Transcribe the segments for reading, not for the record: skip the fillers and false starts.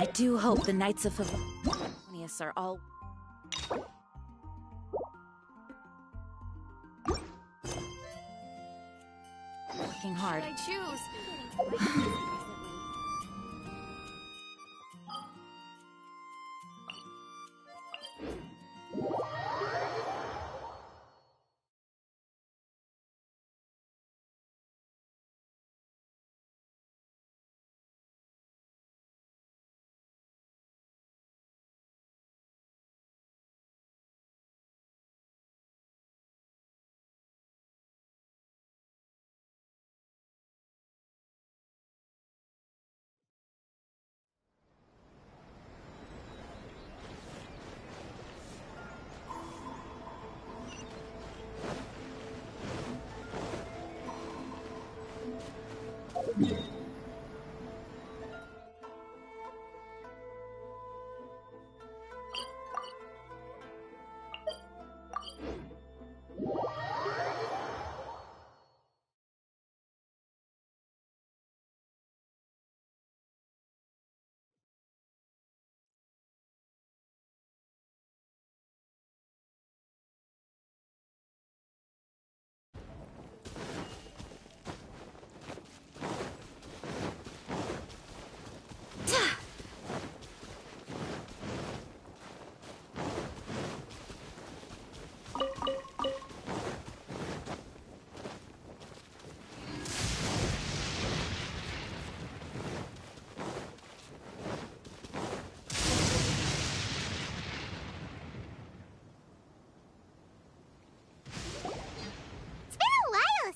I do hope the Knights of Favonius are all... working hard. I choose.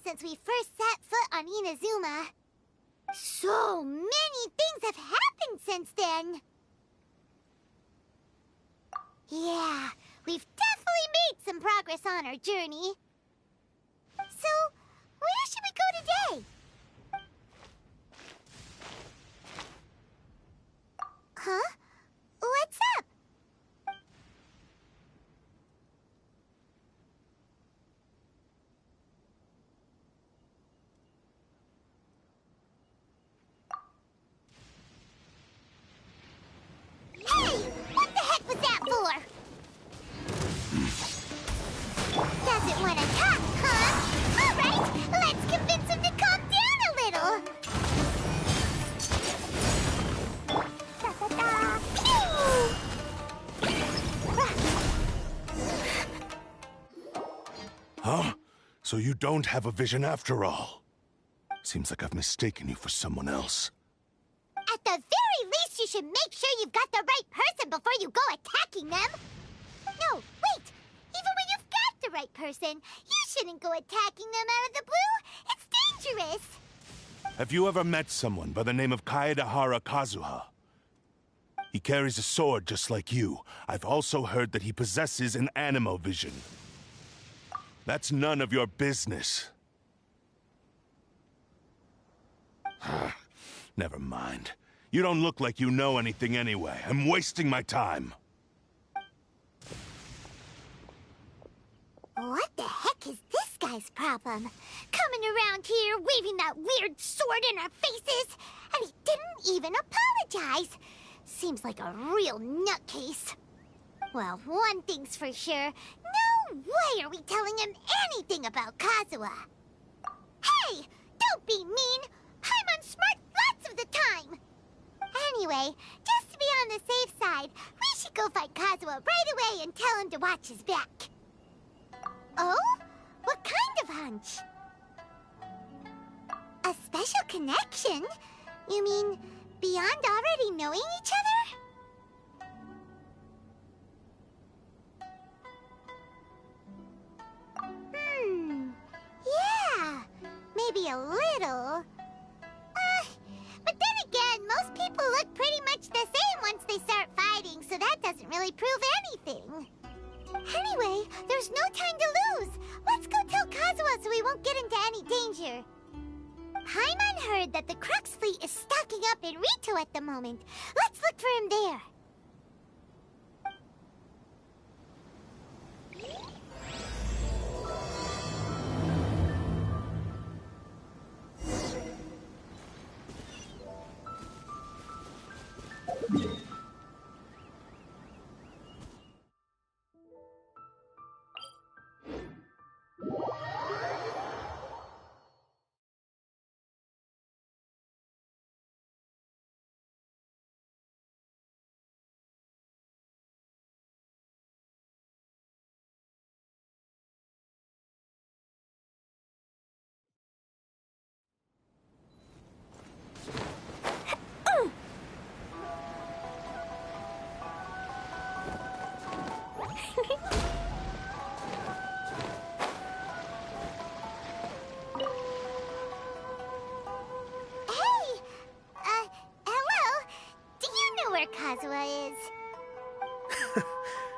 Since we first set foot on Inazuma. So many things have happened since then. Yeah, we've definitely made some progress on our journey. So, where should we go today? Huh? What's up? Hey! What the heck was that for? Doesn't want to talk, huh? All right, let's convince him to calm down a little. Da-da-da. Huh? So you don't have a vision after all? Seems like I've mistaken you for someone else. At the very least, you should make sure you've got the right person before you go attacking them. No, wait. Even when you've got the right person, you shouldn't go attacking them out of the blue. It's dangerous. Have you ever met someone by the name of Kazuha? He carries a sword just like you. I've also heard that he possesses an animo vision. That's none of your business. Never mind. You don't look like you know anything anyway. I'm wasting my time. What the heck is this guy's problem? Coming around here, waving that weird sword in our faces, and he didn't even apologize. Seems like a real nutcase. Well, one thing's for sure. No way are we telling him anything about Kazuha. Hey! Don't be mean! Paimon's smart lots of the time! Anyway, just to be on the safe side, we should go find Kazuha right away and tell him to watch his back. Oh? What kind of hunch? A special connection? You mean beyond already knowing each other? Yeah, maybe a little. But then again, most people look pretty much the same once they start fighting, so that doesn't really prove anything. Anyway, there's no time to lose. Let's go tell Kazuha so we won't get into any danger. Paimon heard that the Crux fleet is stocking up in Rito at the moment. Let's look for him there. Yeah.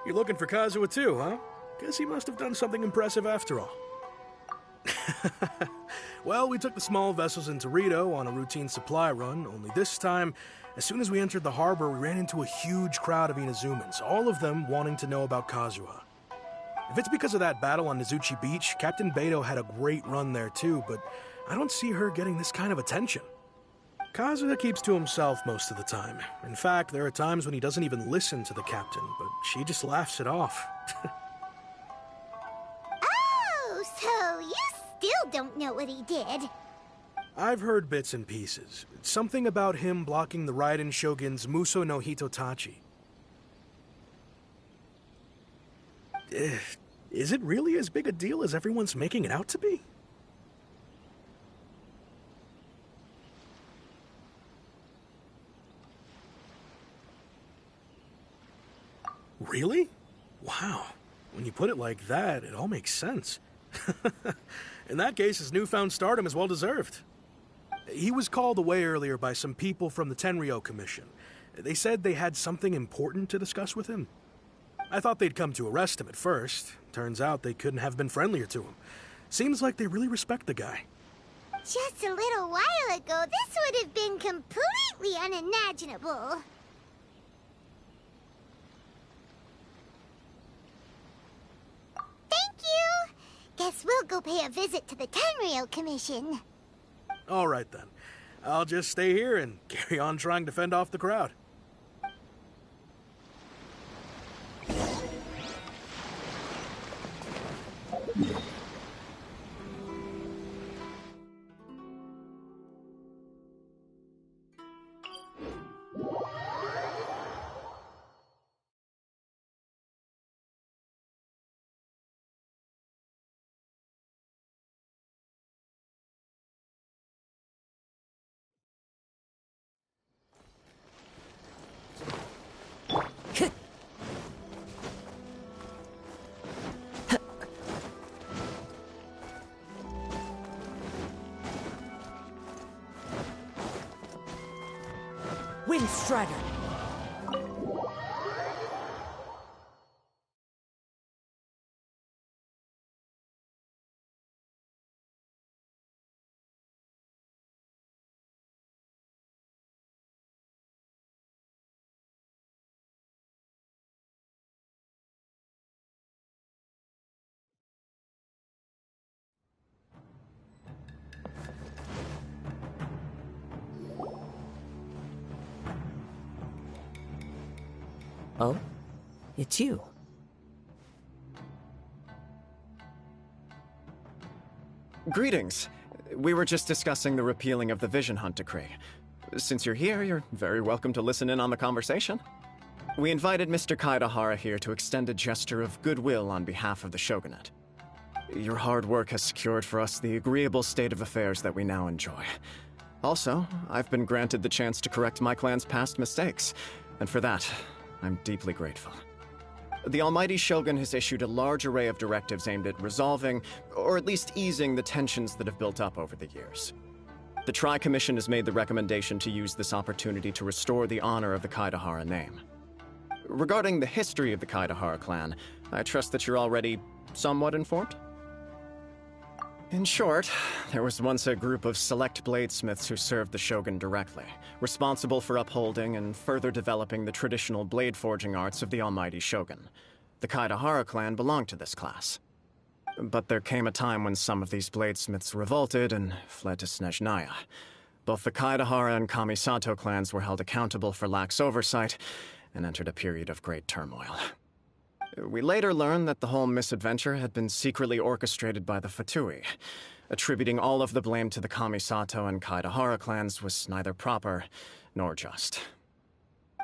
You're looking for Kazuha too, huh? Guess he must have done something impressive after all. Well, we took the small vessels into Rito on a routine supply run, only this time, as soon as we entered the harbor, we ran into a huge crowd of Inazumans, all of them wanting to know about Kazuha. If it's because of that battle on Nizuchi Beach, Captain Beto had a great run there too, but I don't see her getting this kind of attention. Kazuha keeps to himself most of the time. In fact, there are times when he doesn't even listen to the captain, but she just laughs it off. Oh, so you still don't know what he did? I've heard bits and pieces. Something about him blocking the Raiden Shogun's Muso no Hitotachi. Is it really as big a deal as everyone's making it out to be? Really? Wow. When you put it like that, it all makes sense. In that case, his newfound stardom is well deserved. He was called away earlier by some people from the Tenryou Commission. They said they had something important to discuss with him. I thought they'd come to arrest him at first. Turns out they couldn't have been friendlier to him. Seems like they really respect the guy. Just a little while ago, this would have been completely unimaginable. Thank you! Guess we'll go pay a visit to the Tenryou Commission. All right then. I'll just stay here and carry on trying to fend off the crowd. Wind Strider! Oh? It's you. Greetings. We were just discussing the repealing of the Vision Hunt Decree. Since you're here, you're very welcome to listen in on the conversation. We invited Mr. Kaedahara here to extend a gesture of goodwill on behalf of the Shogunate. Your hard work has secured for us the agreeable state of affairs that we now enjoy. Also, I've been granted the chance to correct my clan's past mistakes, and for that, I'm deeply grateful. The Almighty Shogun has issued a large array of directives aimed at resolving, or at least easing, the tensions that have built up over the years. The Tri-Commission has made the recommendation to use this opportunity to restore the honor of the Kaedahara name. Regarding the history of the Kaedahara clan, I trust that you're already somewhat informed? In short, there was once a group of select bladesmiths who served the Shogun directly, responsible for upholding and further developing the traditional blade forging arts of the Almighty Shogun. The Kaedahara clan belonged to this class. But there came a time when some of these bladesmiths revolted and fled to Snezhnaya. Both the Kaedahara and Kamisato clans were held accountable for lax oversight and entered a period of great turmoil. We later learned that the whole misadventure had been secretly orchestrated by the Fatui. Attributing all of the blame to the Kamisato and Kaedahara clans was neither proper nor just.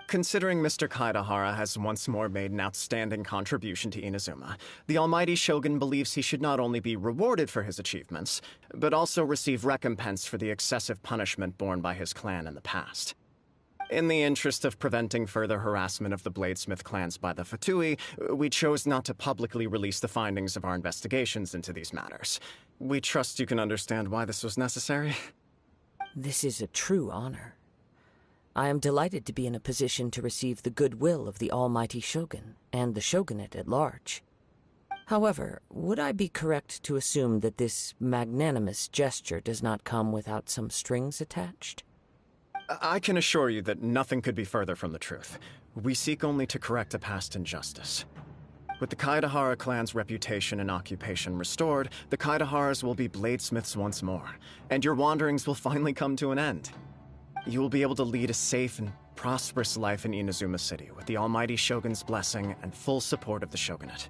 Considering Mr. Kaedahara has once more made an outstanding contribution to Inazuma, the Almighty Shogun believes he should not only be rewarded for his achievements, but also receive recompense for the excessive punishment borne by his clan in the past. In the interest of preventing further harassment of the Bladesmith clans by the Fatui, we chose not to publicly release the findings of our investigations into these matters. We trust you can understand why this was necessary. This is a true honor. I am delighted to be in a position to receive the goodwill of the almighty Shogun and the shogunate at large. However, would I be correct to assume that this magnanimous gesture does not come without some strings attached? I can assure you that nothing could be further from the truth. We seek only to correct a past injustice. With the Kaedahara clan's reputation and occupation restored, the Kaedaharas will be bladesmiths once more, and your wanderings will finally come to an end. You will be able to lead a safe and prosperous life in Inazuma City with the almighty Shogun's blessing and full support of the shogunate.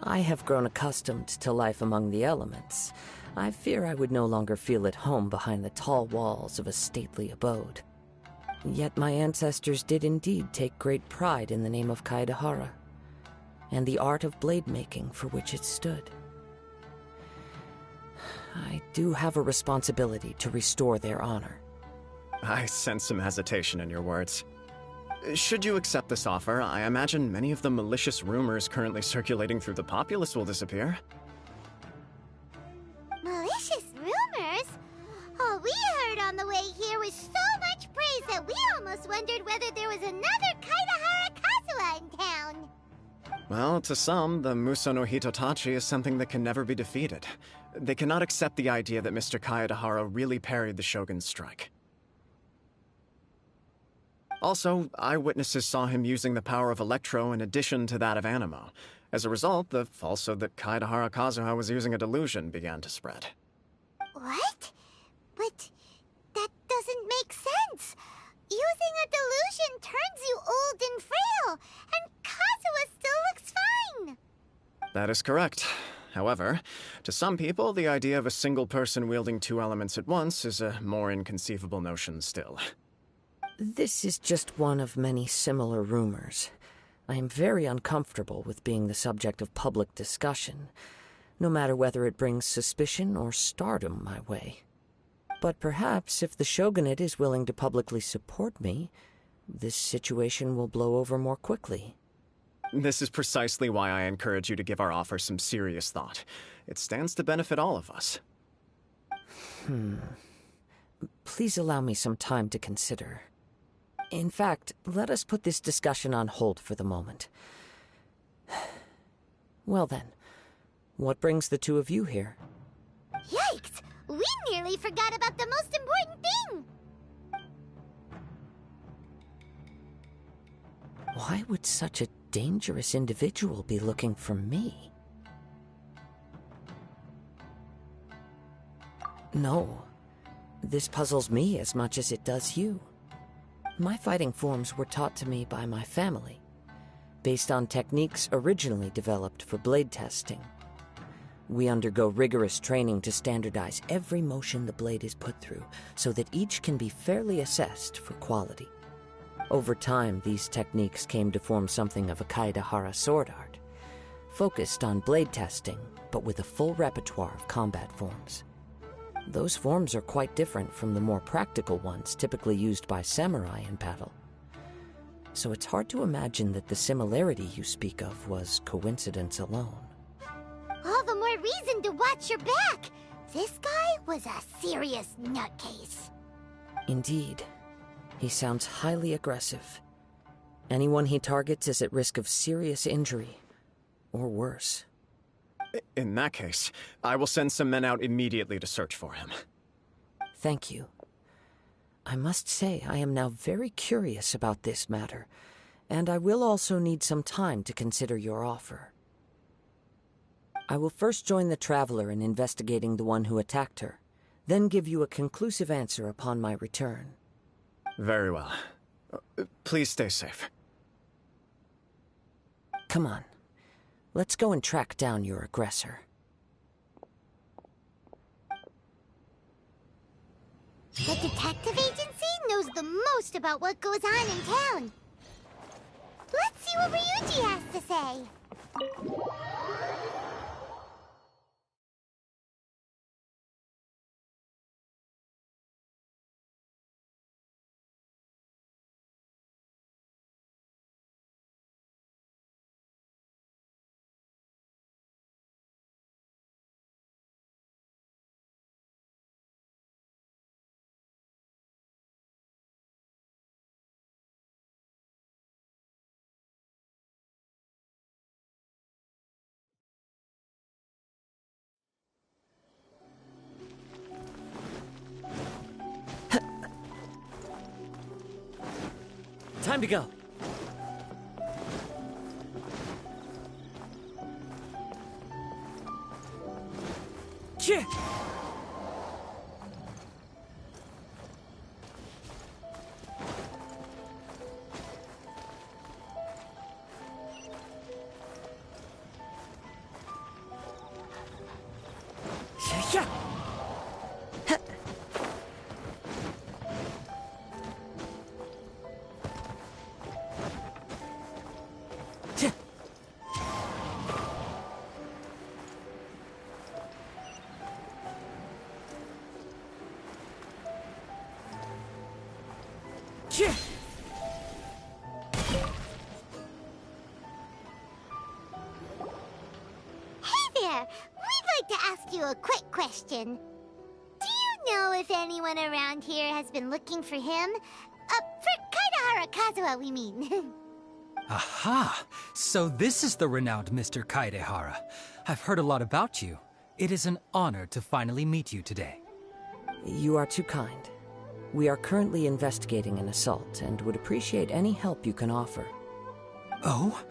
I have grown accustomed to life among the elements. I fear I would no longer feel at home behind the tall walls of a stately abode. Yet my ancestors did indeed take great pride in the name of Kaedahara, and the art of blade making for which it stood. I do have a responsibility to restore their honor. I sense some hesitation in your words. Should you accept this offer, I imagine many of the malicious rumors currently circulating through the populace will disappear. Malicious rumors? All we heard on the way here was so much praise that we almost wondered whether there was another Kaedahara Kazuha in town. Well, to some, the Muso no Hitotachi is something that can never be defeated. They cannot accept the idea that Mr. Kaedahara really parried the Shogun's strike. Also, eyewitnesses saw him using the power of Electro in addition to that of Animo. As a result, the falsehood that Kaedahara Kazuha was using a delusion began to spread. What? But that doesn't make sense. Using a delusion turns you old and frail, and Kazuha still looks fine. That is correct. However, to some people, the idea of a single person wielding two elements at once is a more inconceivable notion still. This is just one of many similar rumors. I am very uncomfortable with being the subject of public discussion, no matter whether it brings suspicion or stardom my way. But perhaps if the shogunate is willing to publicly support me, this situation will blow over more quickly. This is precisely why I encourage you to give our offer some serious thought. It stands to benefit all of us. Please allow me some time to consider. In fact, let us put this discussion on hold for the moment. Well then, what brings the two of you here? Yikes! We nearly forgot about the most important thing! Why would such a dangerous individual be looking for me? No, this puzzles me as much as it does you. My fighting forms were taught to me by my family, based on techniques originally developed for blade testing. We undergo rigorous training to standardize every motion the blade is put through, so that each can be fairly assessed for quality. Over time, these techniques came to form something of a Kaedahara sword art, focused on blade testing, but with a full repertoire of combat forms. Those forms are quite different from the more practical ones typically used by samurai in battle. So it's hard to imagine that the similarity you speak of was coincidence alone. All the more reason to watch your back! This guy was a serious nutcase. Indeed. He sounds highly aggressive. Anyone he targets is at risk of serious injury, or worse. In that case, I will send some men out immediately to search for him. Thank you. I must say I am now very curious about this matter, and I will also need some time to consider your offer. I will first join the Traveler in investigating the one who attacked her, then give you a conclusive answer upon my return. Very well. Please stay safe. Come on. Let's go and track down your aggressor. The detective agency knows the most about what goes on in town. Let's see what Ryuji has to say. Time to go. Chih! Yeah. There, we'd like to ask you a quick question. Do you know if anyone around here has been looking for him? For Kaidahara Kazuha, we mean. Aha! So this is the renowned Mr. Kaidehara. I've heard a lot about you. It is an honor to finally meet you today. You are too kind. We are currently investigating an assault and would appreciate any help you can offer. Oh?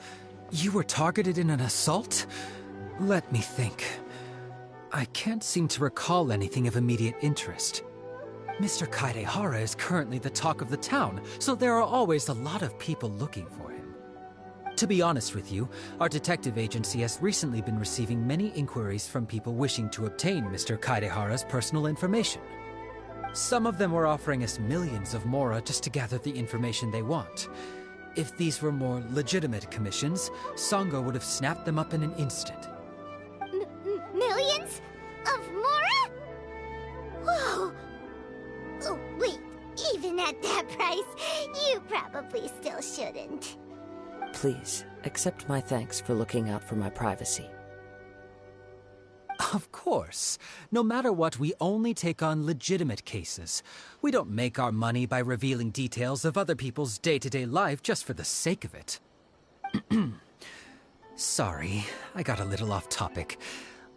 You were targeted in an assault? Let me think. I can't seem to recall anything of immediate interest. Mr. Kaidehara is currently the talk of the town, so there are always a lot of people looking for him. To be honest with you, our detective agency has recently been receiving many inquiries from people wishing to obtain Mr. Kaidehara's personal information. Some of them were offering us millions of mora just to gather the information they want. If these were more legitimate commissions, Sango would have snapped them up in an instant. Millions? Of mora? Whoa! Oh, wait, even at that price, you probably still shouldn't. Please, accept my thanks for looking out for my privacy. Of course. No matter what, we only take on legitimate cases. We don't make our money by revealing details of other people's day-to-day life just for the sake of it. Sorry, I got a little off topic.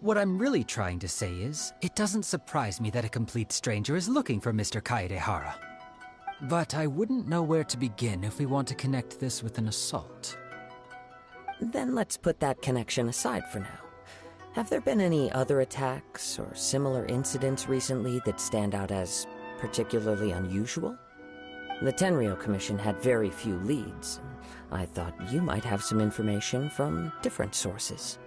What I'm really trying to say is, it doesn't surprise me that a complete stranger is looking for Mr. Kaidehara. But I wouldn't know where to begin if we want to connect this with an assault. Then let's put that connection aside for now. Have there been any other attacks or similar incidents recently that stand out as particularly unusual? The Tenryou Commission had very few leads. I thought you might have some information from different sources.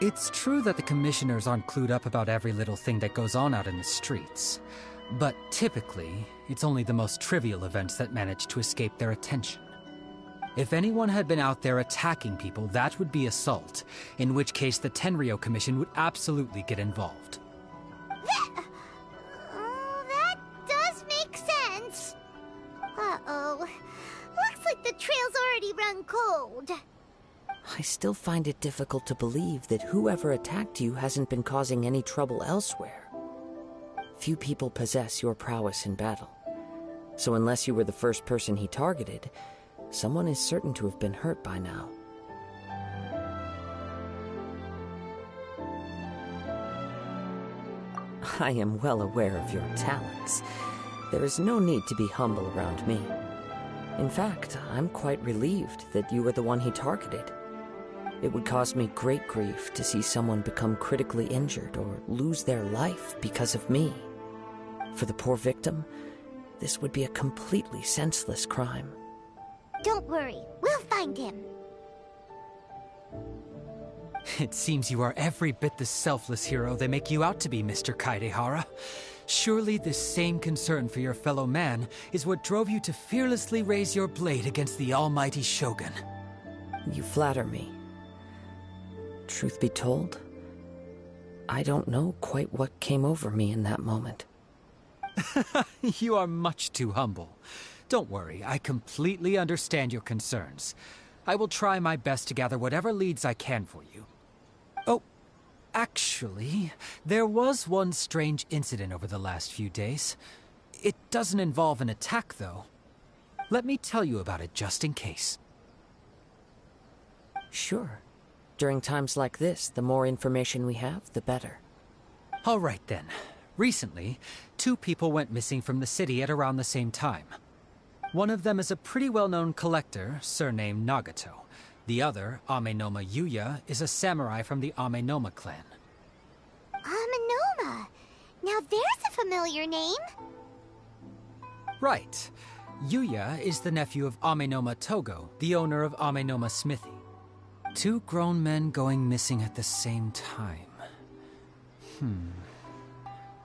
It's true that the commissioners aren't clued up about every little thing that goes on out in the streets. But typically, it's only the most trivial events that manage to escape their attention. If anyone had been out there attacking people, that would be assault, in which case the Tenryou Commission would absolutely get involved. That does make sense. Uh-oh. Looks like the trail's already run cold. I still find it difficult to believe that whoever attacked you hasn't been causing any trouble elsewhere. Few people possess your prowess in battle. So unless you were the first person he targeted, someone is certain to have been hurt by now. I am well aware of your talents. There is no need to be humble around me. In fact, I'm quite relieved that you were the one he targeted. It would cause me great grief to see someone become critically injured or lose their life because of me. For the poor victim, this would be a completely senseless crime. Don't worry, we'll find him. It seems you are every bit the selfless hero they make you out to be, Mr. Kaidehara. Surely this same concern for your fellow man is what drove you to fearlessly raise your blade against the almighty Shogun. You flatter me. Truth be told, I don't know quite what came over me in that moment. You are much too humble. Don't worry, I completely understand your concerns. I will try my best to gather whatever leads I can for you. Oh, actually, there was one strange incident over the last few days. It doesn't involve an attack, though. Let me tell you about it just in case. Sure. During times like this, the more information we have, the better. All right, then. Recently, 2 people went missing from the city at around the same time. One of them is a pretty well-known collector, surnamed Nagato. The other, Amenoma Yuya, is a samurai from the Amenoma clan. Amenoma! Now there's a familiar name. Right. Yuya is the nephew of Amenoma Togo, the owner of Amenoma Smithy. Two grown men going missing at the same time.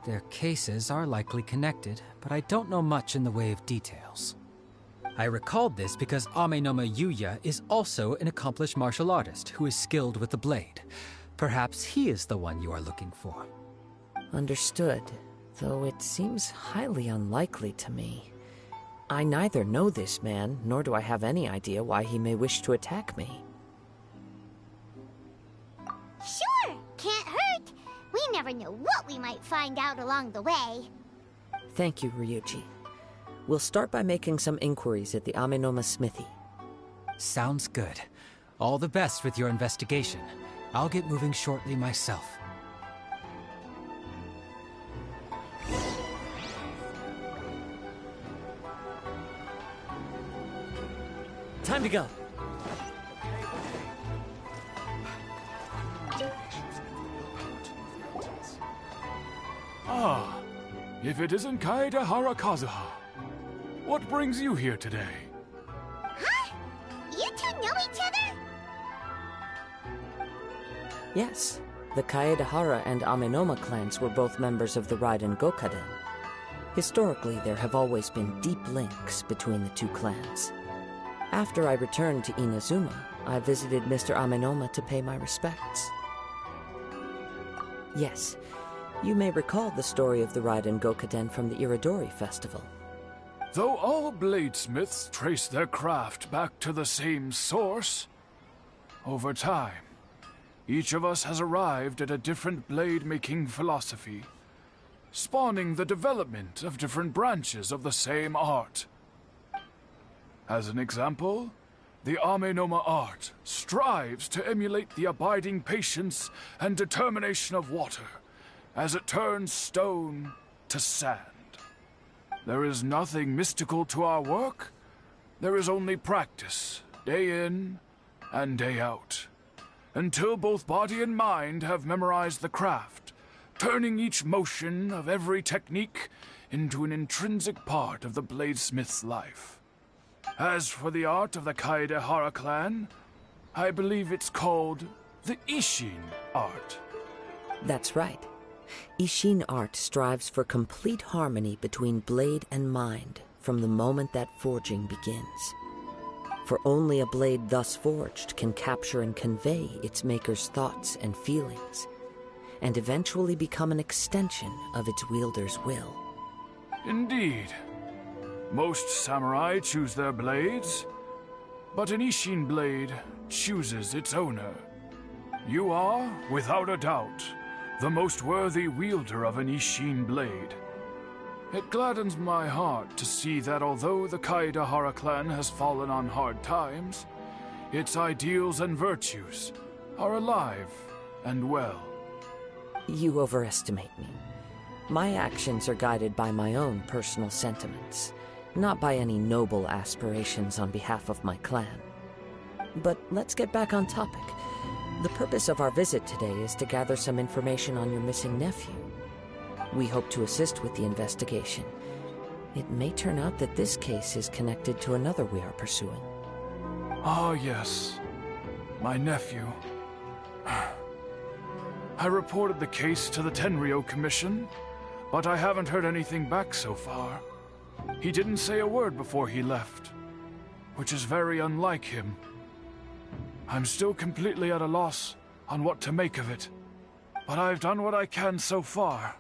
Their cases are likely connected, but I don't know much in the way of details. I recalled this because Amenoma Yuya is also an accomplished martial artist who is skilled with the blade. Perhaps he is the one you are looking for. Understood, though it seems highly unlikely to me. I neither know this man, nor do I have any idea why he may wish to attack me. Sure, can't hurt. We never know what we might find out along the way. Thank you, Ryuji. We'll start by making some inquiries at the Amenoma Smithy. Sounds good. All the best with your investigation. I'll get moving shortly myself. Time to go. Ah, if it isn't Kazuha Kazuha. What brings you here today? Huh? You two know each other? Yes, the Kaedehara and Amenoma clans were both members of the Raiden Gokaden. Historically, there have always been deep links between the two clans. After I returned to Inazuma, I visited Mr. Amenoma to pay my respects. Yes, you may recall the story of the Raiden Gokaden from the Iridori Festival. Though all bladesmiths trace their craft back to the same source, over time, each of us has arrived at a different blade-making philosophy, spawning the development of different branches of the same art. As an example, the Amenoma art strives to emulate the abiding patience and determination of water as it turns stone to sand. There is nothing mystical to our work. There is only practice, day in and day out, until both body and mind have memorized the craft, turning each motion of every technique into an intrinsic part of the bladesmith's life. As for the art of the Kaedehara clan, I believe it's called the Ishin art. That's right. Ishin art strives for complete harmony between blade and mind from the moment that forging begins. For only a blade thus forged can capture and convey its maker's thoughts and feelings, and eventually become an extension of its wielder's will. Indeed. Most samurai choose their blades, but an Ishin blade chooses its owner. You are, without a doubt, the most worthy wielder of an Ishin blade. It gladdens my heart to see that although the Kaedehara clan has fallen on hard times, its ideals and virtues are alive and well. You overestimate me. My actions are guided by my own personal sentiments, not by any noble aspirations on behalf of my clan. But let's get back on topic. The purpose of our visit today is to gather some information on your missing nephew. We hope to assist with the investigation. It may turn out that this case is connected to another we are pursuing. Ah, yes. My nephew. I reported the case to the Tenryou Commission, but I haven't heard anything back so far. He didn't say a word before he left, which is very unlike him. I'm still completely at a loss on what to make of it, but I've done what I can so far.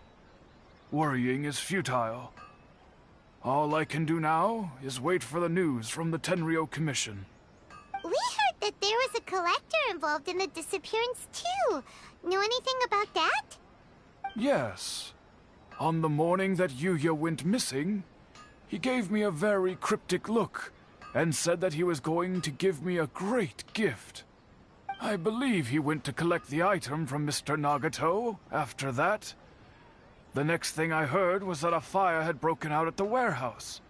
Worrying is futile. All I can do now is wait for the news from the Tenryou Commission. We heard that there was a collector involved in the disappearance too. Know anything about that? Yes. On the morning that Yuya went missing, he gave me a very cryptic look and said that he was going to give me a great gift. I believe he went to collect the item from Mr. Nagato after that. The next thing I heard was that a fire had broken out at the warehouse.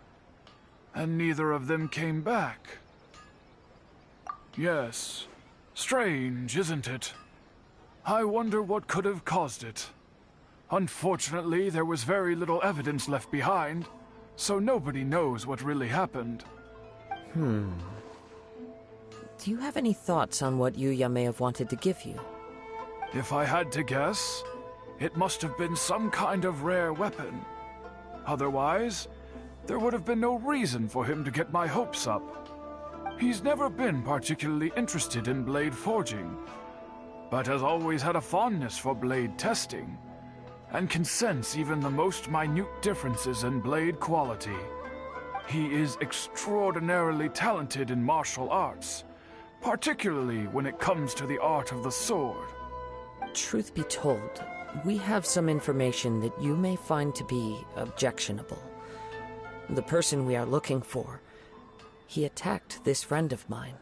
and neither of them came back. Yes. Strange, isn't it? I wonder what could have caused it. Unfortunately, there was very little evidence left behind, so nobody knows what really happened. Do you have any thoughts on what Yuya may have wanted to give you? If I had to guess, it must have been some kind of rare weapon. Otherwise, there would have been no reason for him to get my hopes up. He's never been particularly interested in blade forging, but has always had a fondness for blade testing, and can sense even the most minute differences in blade quality. He is extraordinarily talented in martial arts, particularly when it comes to the art of the sword. Truth be told, we have some information that you may find to be objectionable. The person we are looking for, he attacked this friend of mine.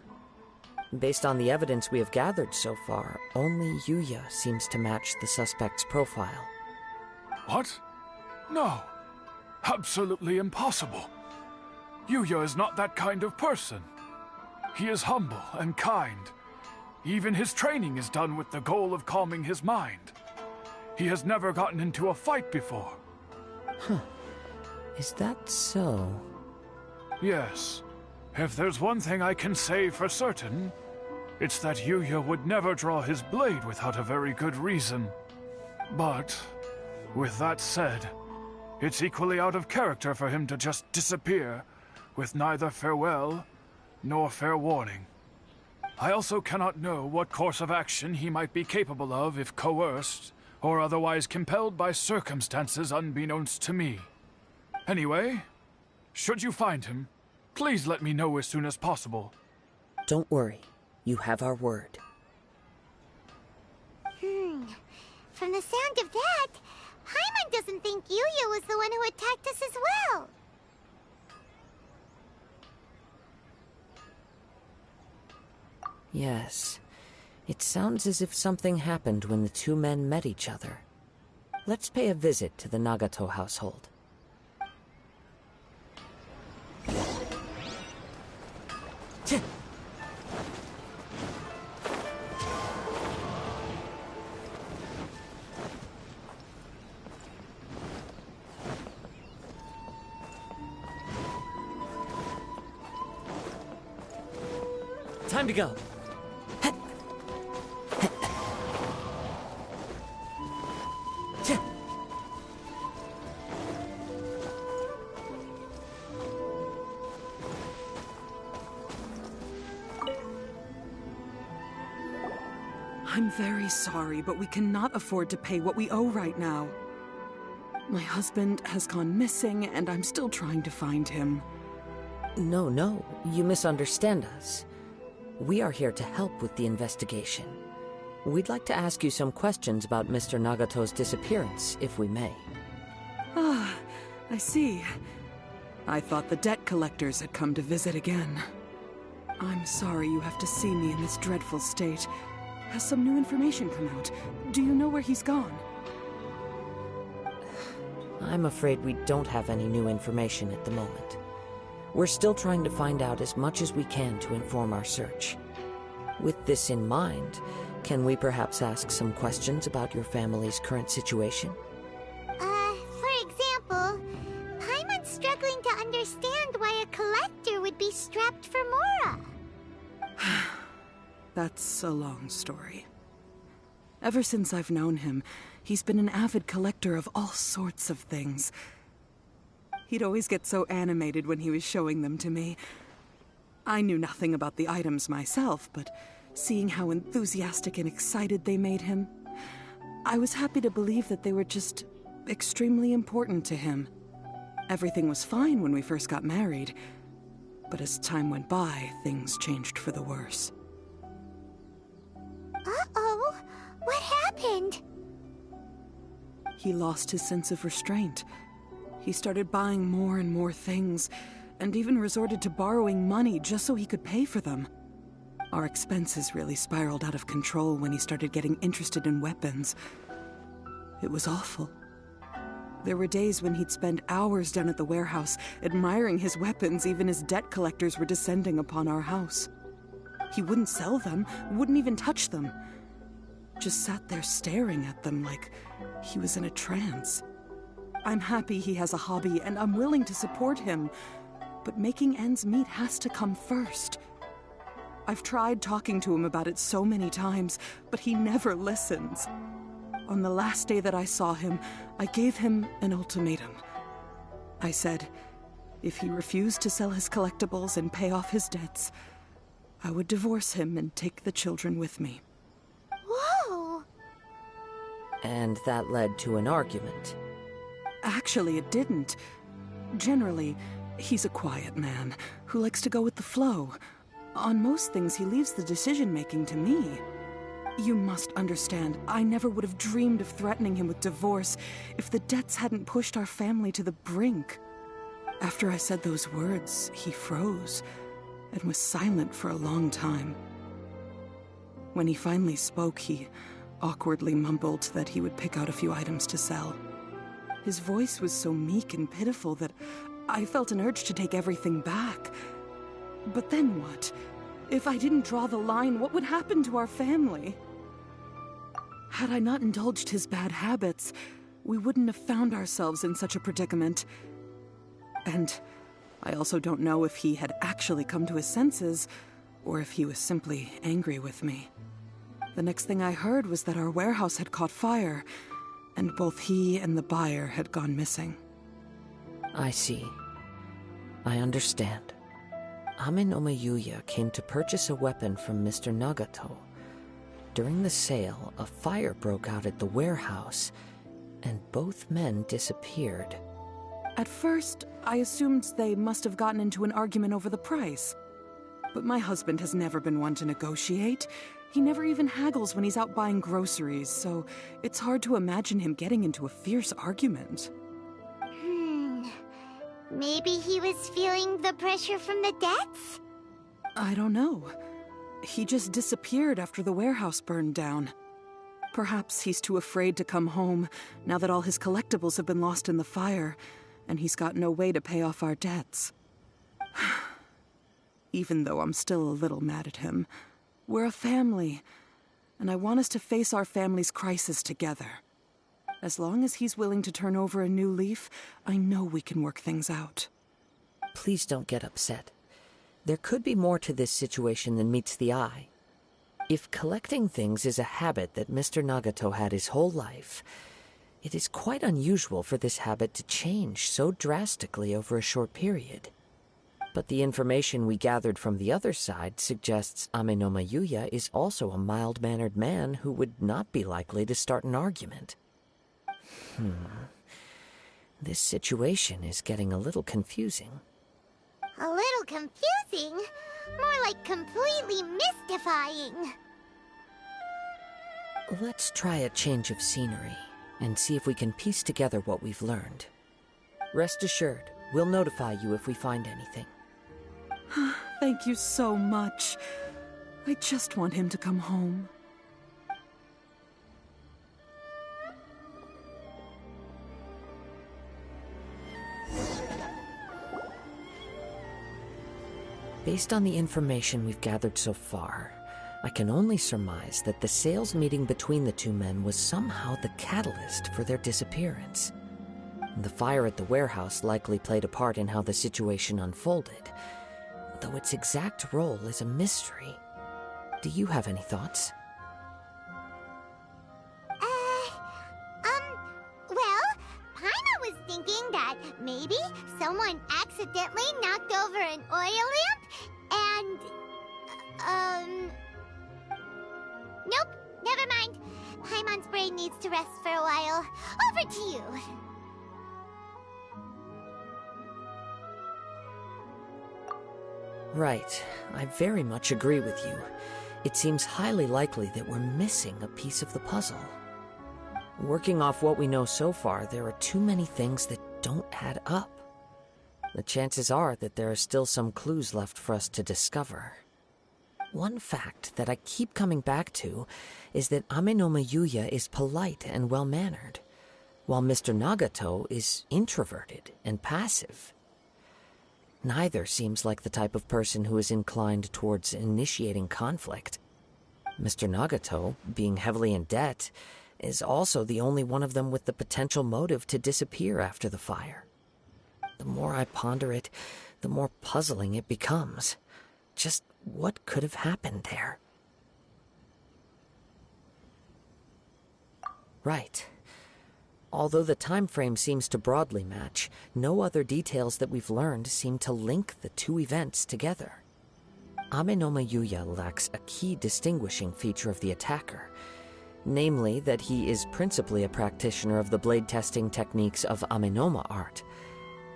Based on the evidence we have gathered so far, only Yuya seems to match the suspect's profile. What? No. Absolutely impossible. Yuya is not that kind of person. He is humble and kind. Even his training is done with the goal of calming his mind. He has never gotten into a fight before. Is that so? Yes. If there's one thing I can say for certain, it's that Yuya would never draw his blade without a very good reason. But, with that said, it's equally out of character for him to just disappear, with neither farewell nor fair warning. I also cannot know what course of action he might be capable of if coerced, or otherwise compelled by circumstances unbeknownst to me. Anyway, should you find him, please let me know as soon as possible. Don't worry. You have our word. From the sound of that, Paimon doesn't think Yuya was the one who attacked us as well. Yes. It sounds as if something happened when the two men met each other. Let's pay a visit to the Nagato household. Time to go. I'm very sorry, but we cannot afford to pay what we owe right now. My husband has gone missing, and I'm still trying to find him. No, you misunderstand us. We are here to help with the investigation. We'd like to ask you some questions about Mr. Nagato's disappearance, if we may. Ah, I see. I thought the debt collectors had come to visit again. I'm sorry you have to see me in this dreadful state. Has some new information come out? Do you know where he's gone? I'm afraid we don't have any new information at the moment. We're still trying to find out as much as we can to inform our search. With this in mind, can we perhaps ask some questions about your family's current situation? For example, Paimon's struggling to understand why a collector would be strapped for Mora. That's a long story. Ever since I've known him, he's been an avid collector of all sorts of things. He'd always get so animated when he was showing them to me. I knew nothing about the items myself, but seeing how enthusiastic and excited they made him, I was happy to believe that they were just extremely important to him. Everything was fine when we first got married, but as time went by, things changed for the worse. Uh-oh, what happened? He lost his sense of restraint. He started buying more and more things, and even resorted to borrowing money just so he could pay for them. Our expenses really spiraled out of control when he started getting interested in weapons. It was awful. There were days when he'd spend hours down at the warehouse, admiring his weapons even as debt collectors were descending upon our house. He wouldn't sell them, wouldn't even touch them. Just sat there staring at them like he was in a trance. I'm happy he has a hobby, and I'm willing to support him, but making ends meet has to come first. I've tried talking to him about it so many times, but he never listens. On the last day that I saw him, I gave him an ultimatum. I said, if he refused to sell his collectibles and pay off his debts, I would divorce him and take the children with me. Whoa! And that led to an argument. Actually, it didn't. Generally, he's a quiet man who likes to go with the flow. On most things, he leaves the decision-making to me. You must understand, I never would have dreamed of threatening him with divorce if the debts hadn't pushed our family to the brink. After I said those words, he froze and was silent for a long time. When he finally spoke, he awkwardly mumbled that he would pick out a few items to sell. His voice was so meek and pitiful that I felt an urge to take everything back. But then what? If I didn't draw the line, what would happen to our family? Had I not indulged his bad habits, we wouldn't have found ourselves in such a predicament. And I also don't know if he had actually come to his senses, or if he was simply angry with me. The next thing I heard was that our warehouse had caught fire, and both he and the buyer had gone missing. I see. I understand. Ame no Mayuya came to purchase a weapon from Mr. Nagato. During the sale, a fire broke out at the warehouse, and both men disappeared. At first, I assumed they must have gotten into an argument over the price. But my husband has never been one to negotiate. He never even haggles when he's out buying groceries, so it's hard to imagine him getting into a fierce argument. Maybe he was feeling the pressure from the debts? I don't know. He just disappeared after the warehouse burned down. Perhaps he's too afraid to come home now that all his collectibles have been lost in the fire, and he's got no way to pay off our debts. Even though I'm still a little mad at him, we're a family, and I want us to face our family's crisis together. As long as he's willing to turn over a new leaf, I know we can work things out. Please don't get upset. There could be more to this situation than meets the eye. If collecting things is a habit that Mr. Nagato had his whole life, it is quite unusual for this habit to change so drastically over a short period. But the information we gathered from the other side suggests Ame no Mayuya is also a mild-mannered man who would not be likely to start an argument. This situation is getting a little confusing. A little confusing? More like completely mystifying. Let's try a change of scenery and see if we can piece together what we've learned. Rest assured, we'll notify you if we find anything. Thank you so much. I just want him to come home. Based on the information we've gathered so far, I can only surmise that the sales meeting between the two men was somehow the catalyst for their disappearance. The fire at the warehouse likely played a part in how the situation unfolded, though its exact role is a mystery. Do you have any thoughts? Well, Paimon was thinking that maybe someone accidentally knocked over an oil lamp and, nope, never mind. Paimon's brain needs to rest for a while. Over to you. Right. I very much agree with you. It seems highly likely that we're missing a piece of the puzzle. Working off what we know so far, there are too many things that don't add up. The chances are that there are still some clues left for us to discover. One fact that I keep coming back to is that Ame no Mayuya is polite and well-mannered. while Mr. Nagato is introverted and passive. Neither seems like the type of person who is inclined towards initiating conflict. Mr. Nagato, being heavily in debt, is also the only one of them with the potential motive to disappear after the fire. The more I ponder it, the more puzzling it becomes. Just what could have happened there? Right. Although the time frame seems to broadly match, no other details that we've learned seem to link the two events together. Amenoma Yuya lacks a key distinguishing feature of the attacker, namely that he is principally a practitioner of the blade testing techniques of Amenoma art,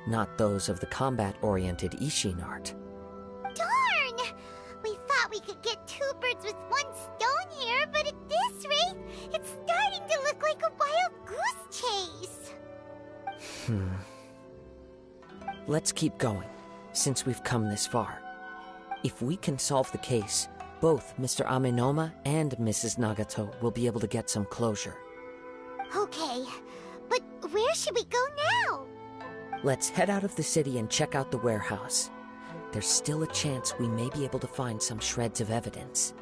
not those of the combat-oriented Ishin art. Darn! We thought we could get two birds with one stone here, but at this rate, it's starting to look like a wild goose chase. Let's keep going, since we've come this far. If we can solve the case, both Mr. Amenoma and Mrs. Nagato will be able to get some closure. Okay, but where should we go now? Let's head out of the city and check out the warehouse. There's still a chance we may be able to find some shreds of evidence.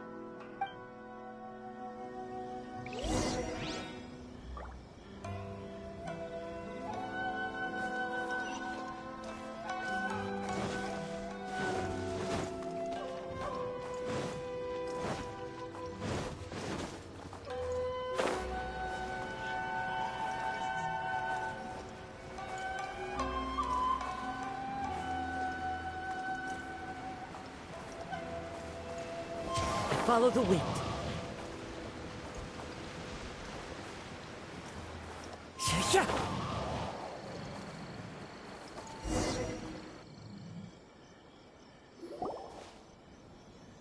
Follow the wind. Yeah.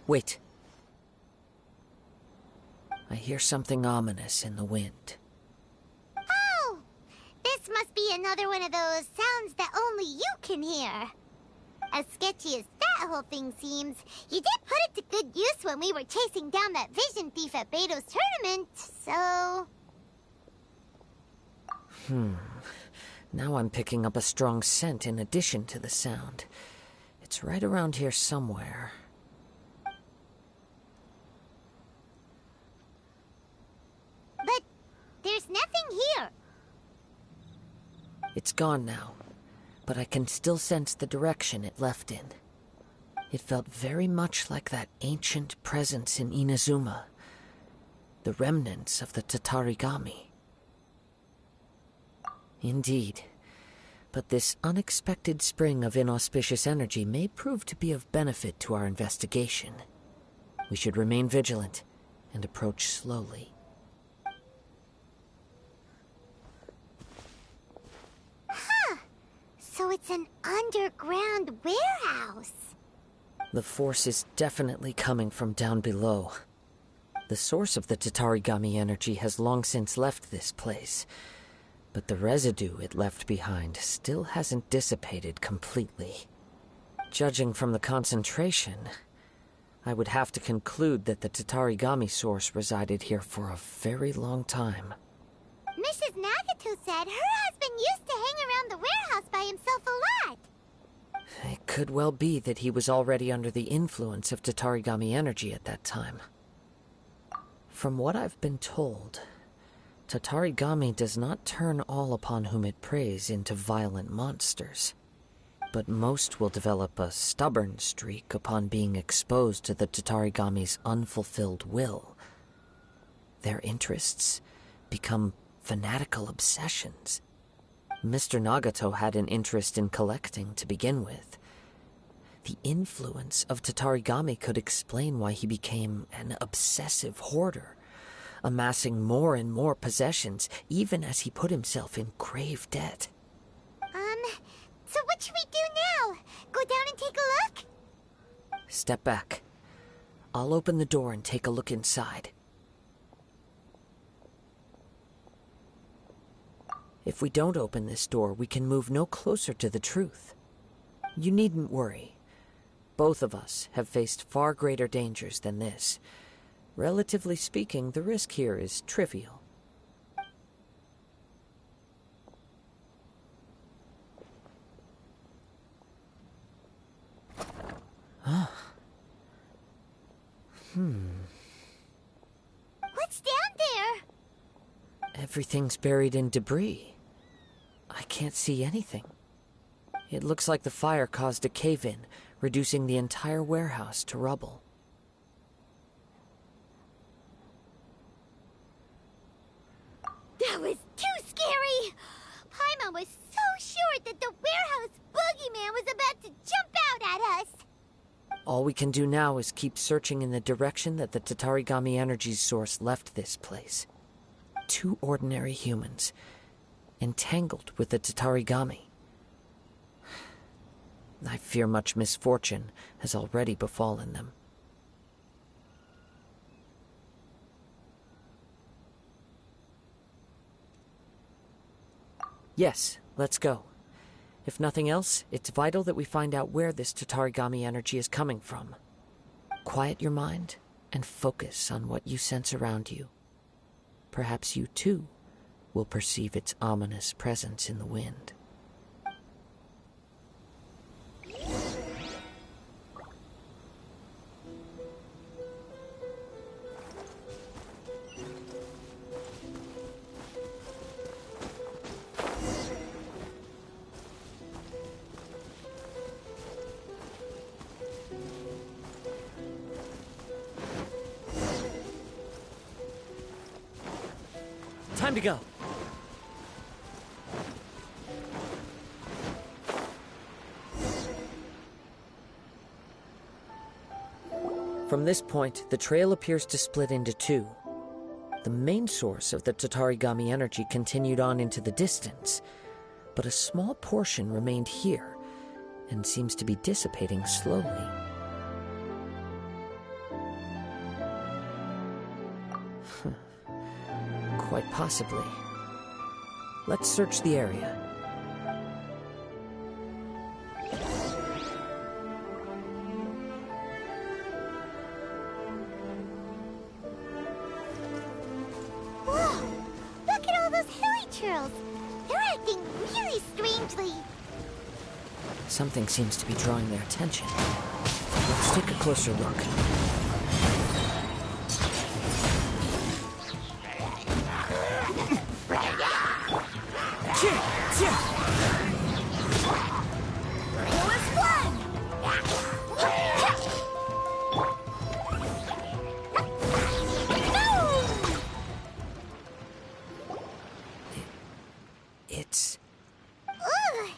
Wait. I hear something ominous in the wind. Oh! This must be another one of those sounds that only you can hear. As sketchy as that whole thing seems, you did put it to good use when we were chasing down that vision thief at Beto's tournament, so... Now I'm picking up a strong scent in addition to the sound. It's right around here somewhere. But there's nothing here. It's gone now, but I can still sense the direction it left in. It felt very much like that ancient presence in Inazuma, the remnants of the Tatarigami. Indeed, but this unexpected spring of inauspicious energy may prove to be of benefit to our investigation. We should remain vigilant and approach slowly. So it's an underground warehouse. The force is definitely coming from down below. The source of the Tatarigami energy has long since left this place, but the residue it left behind still hasn't dissipated completely. Judging from the concentration, I would have to conclude that the Tatarigami source resided here for a very long time. Mrs. Nagato said her husband used to hang around the warehouse by himself a lot. It could well be that he was already under the influence of Tatarigami energy at that time. From what I've been told, Tatarigami does not turn all upon whom it preys into violent monsters, but most will develop a stubborn streak upon being exposed to the Tatarigami's unfulfilled will. Their interests become fanatical obsessions. Mr. Nagato had an interest in collecting to begin with. The influence of Tatarigami could explain why he became an obsessive hoarder, amassing more and more possessions, even as he put himself in grave debt. So what should we do now? Go down and take a look? Step back. I'll open the door and take a look inside. If we don't open this door, we can move no closer to the truth. You needn't worry. Both of us have faced far greater dangers than this. Relatively speaking, the risk here is trivial. Everything's buried in debris. I can't see anything. It looks like the fire caused a cave-in, reducing the entire warehouse to rubble. That was too scary! Paimon was so sure that the warehouse boogeyman was about to jump out at us! All we can do now is keep searching in the direction that the Tatarigami energy source left this place. 2 ordinary humans, entangled with the Tatarigami. I fear much misfortune has already befallen them. Yes, let's go. If nothing else, it's vital that we find out where this Tatarigami energy is coming from. Quiet your mind and focus on what you sense around you. Perhaps you, too, will perceive its ominous presence in the wind. Time to go. From this point, the trail appears to split into 2. The main source of the Tatarigami energy continued on into the distance, but a small portion remained here and seems to be dissipating slowly. Quite possibly. Let's search the area. Whoa! Look at all those hilichurls! They're acting really strangely. Something seems to be drawing their attention. Let's take a closer look. It's... Ugh!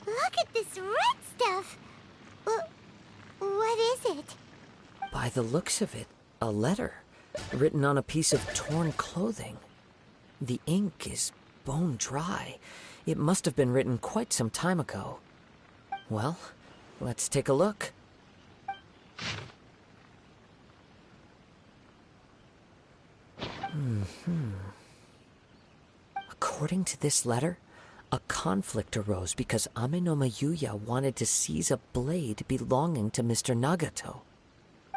Look at this red stuff! What is it? By the looks of it, a letter written on a piece of torn clothing. The ink is bone dry. It must have been written quite some time ago. Well, let's take a look. According to this letter, a conflict arose because Ame no Yuya wanted to seize a blade belonging to Mr. Nagato.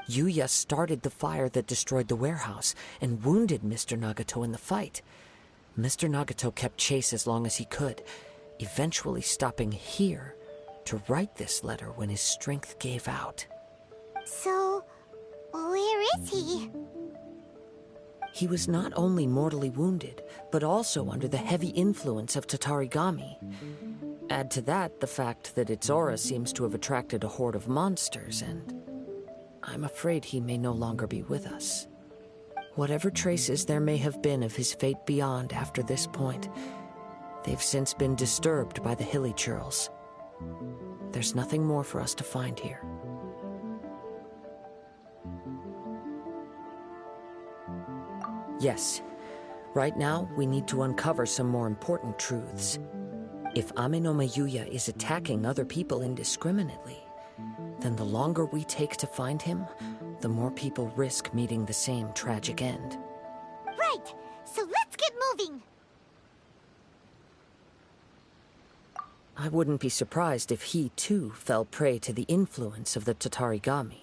Yuya started the fire that destroyed the warehouse and wounded Mr. Nagato in the fight. Mr. Nagato kept chase as long as he could, eventually stopping here to write this letter when his strength gave out. So, where is he? He was not only mortally wounded, but also under the heavy influence of Tatarigami. Add to that the fact that its aura seems to have attracted a horde of monsters, and I'm afraid he may no longer be with us. Whatever traces there may have been of his fate beyond after this point, they've since been disturbed by the hilichurls. There's nothing more for us to find here. Yes, right now we need to uncover some more important truths. If Ame no Yuya is attacking other people indiscriminately, then the longer we take to find him, the more people risk meeting the same tragic end. Right! So let's get moving! I wouldn't be surprised if he, too, fell prey to the influence of the Tatarigami.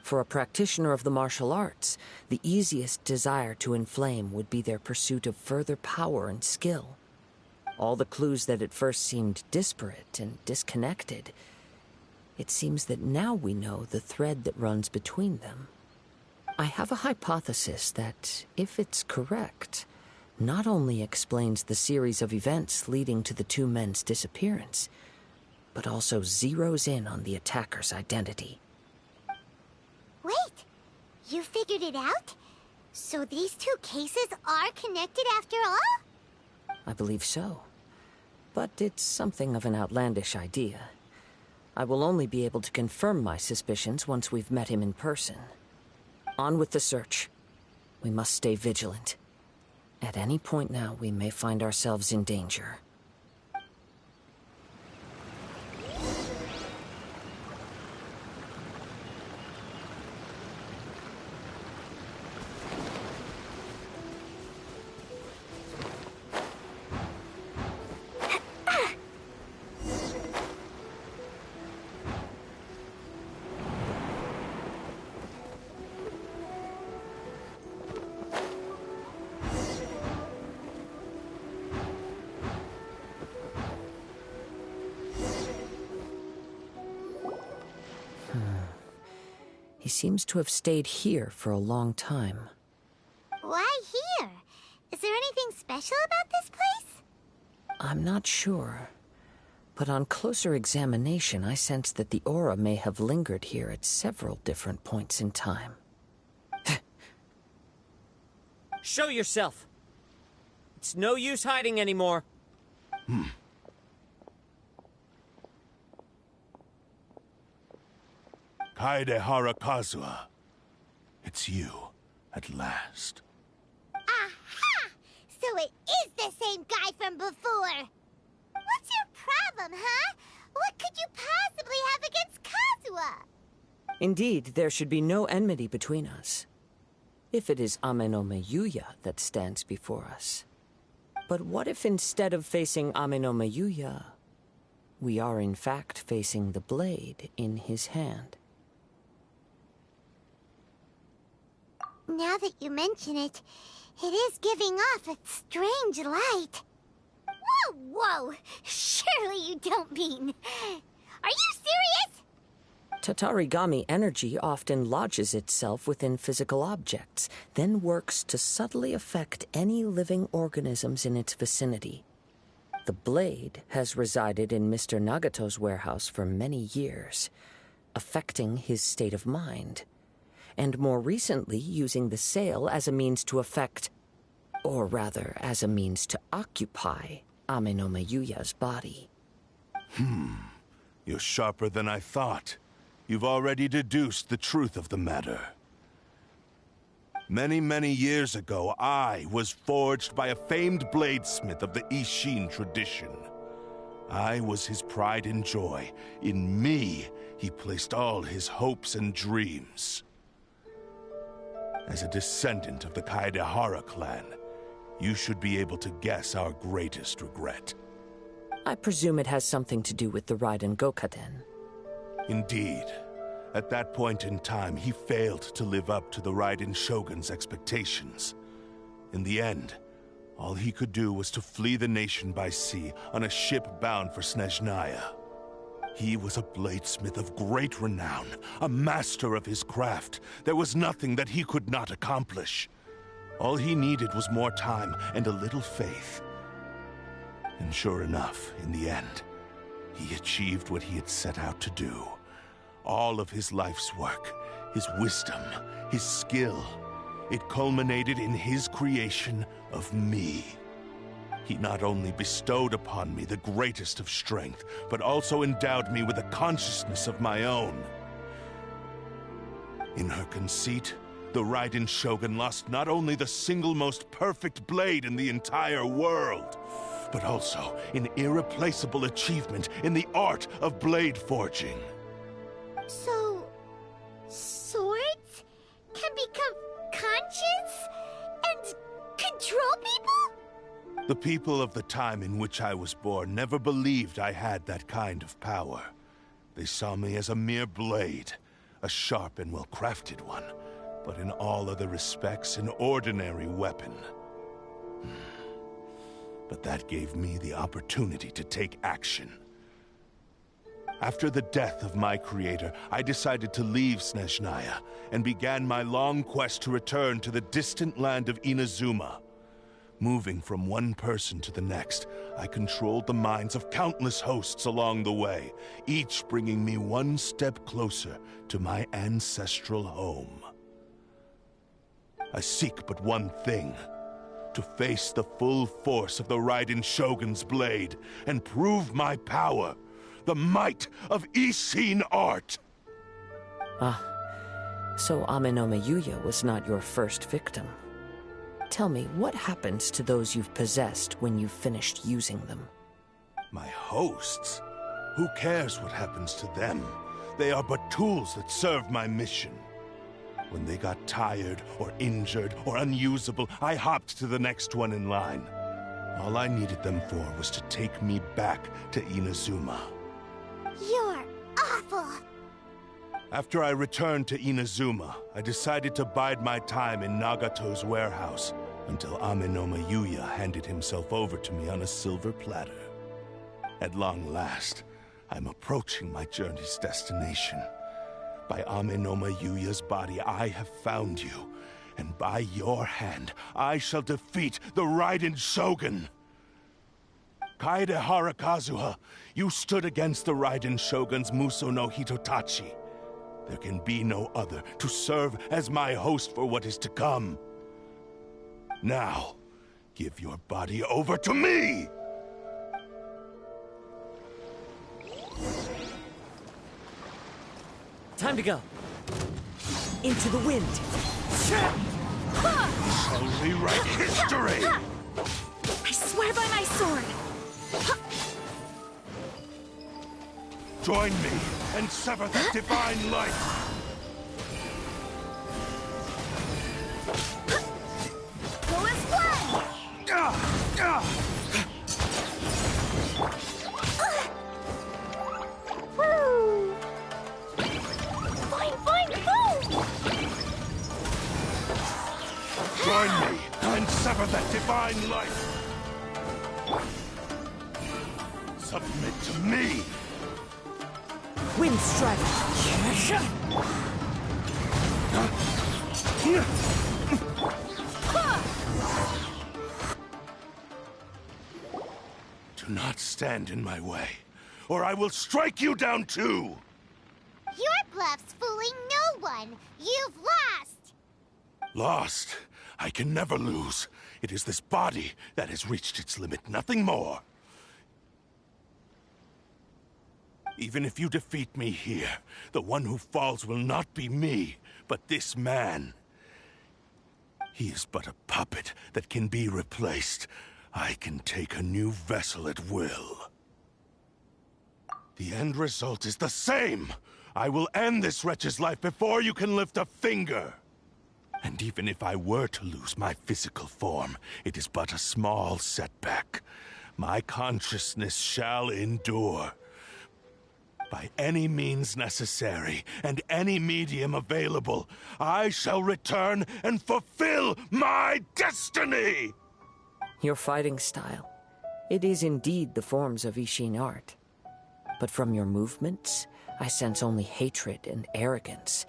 For a practitioner of the martial arts, the easiest desire to inflame would be their pursuit of further power and skill. All the clues that at first seemed disparate and disconnected, it seems that now we know the thread that runs between them. I have a hypothesis that, if it's correct, not only explains the series of events leading to the two men's disappearance, but also zeroes in on the attacker's identity. Wait, you figured it out? So these two cases are connected after all? I believe so. But it's something of an outlandish idea. I will only be able to confirm my suspicions once we've met him in person. On with the search. We must stay vigilant. At any point now, we may find ourselves in danger. He seems to have stayed here for a long time. Why here? Is there anything special about this place? I'm not sure. But on closer examination, I sense that the aura may have lingered here at several different points in time. Show yourself! It's no use hiding anymore. Kaedehara Kazuha. It's you, at last. Aha! So it is the same guy from before! What's your problem, huh? What could you possibly have against Kazuha? Indeed, there should be no enmity between us. If it is Ame no Miyuya that stands before us. But what if instead of facing Ame no Miyuya, we are in fact facing the blade in his hand? Now that you mention it, it is giving off a strange light. Whoa, whoa! Surely you don't mean... Are you serious? Tatarigami energy often lodges itself within physical objects, then works to subtly affect any living organisms in its vicinity. The blade has resided in Mr. Nagato's warehouse for many years, affecting his state of mind, and more recently using the sale as a means to affect, or rather as a means to occupy, Ame no Miyuya's body. You're sharper than I thought. You've already deduced the truth of the matter. Many, many years ago, I was forged by a famed bladesmith of the Ishin tradition. I was his pride and joy. In me, he placed all his hopes and dreams. As a descendant of the Kaedehara clan, you should be able to guess our greatest regret. I presume it has something to do with the Raiden Gokaden. Indeed. At that point in time, he failed to live up to the Raiden Shogun's expectations. In the end, all he could do was to flee the nation by sea on a ship bound for Snezhnaya. He was a bladesmith of great renown, a master of his craft. There was nothing that he could not accomplish. All he needed was more time and a little faith. And sure enough, in the end, he achieved what he had set out to do. All of his life's work, his wisdom, his skill, it culminated in his creation of me. He not only bestowed upon me the greatest of strength, but also endowed me with a consciousness of my own. In her conceit, the Raiden Shogun lost not only the single most perfect blade in the entire world, but also an irreplaceable achievement in the art of blade forging. So... swords can become conscious and control people? The people of the time in which I was born never believed I had that kind of power. They saw me as a mere blade, a sharp and well-crafted one, but in all other respects an ordinary weapon. But that gave me the opportunity to take action. After the death of my creator, I decided to leave Snezhnaya and began my long quest to return to the distant land of Inazuma. Moving from one person to the next, I controlled the minds of countless hosts along the way, each bringing me one step closer to my ancestral home. I seek but one thing: to face the full force of the Raiden Shogun's blade and prove my power, the might of Ishin art. So Amenoma Yuya was not your first victim. Tell me, what happens to those you've possessed when you've finished using them? My hosts? Who cares what happens to them? They are but tools that serve my mission. When they got tired, or injured, or unusable, I hopped to the next one in line. All I needed them for was to take me back to Inazuma. You're awful. After I returned to Inazuma, I decided to bide my time in Nagato's warehouse until Amenoma Yuya handed himself over to me on a silver platter. At long last, I'm approaching my journey's destination. By Amenoma Yuya's body, I have found you, and by your hand, I shall defeat the Raiden Shogun. Kaedehara Kazuha, you stood against the Raiden Shogun's Muso no Hitotachi. There can be no other to serve as my host for what is to come. Now, give your body over to me! Time to go. Into the wind. Shall rewrite history! I swear by my sword! Join me and sever that divine light! Go as one! Woo! Fine, move! Join me and sever that divine light! Submit to me! Wind strike. Do not stand in my way, or I will strike you down too! Your bluff's fooling no one. You've lost. Lost? I can never lose. It is this body that has reached its limit, nothing more. Even if you defeat me here, the one who falls will not be me, but this man. He is but a puppet that can be replaced. I can take a new vessel at will. The end result is the same! I will end this wretch's life before you can lift a finger! And even if I were to lose my physical form, it is but a small setback. My consciousness shall endure. By any means necessary, and any medium available, I shall return and fulfill my destiny! Your fighting style. It is indeed the forms of Ishin art. But from your movements, I sense only hatred and arrogance,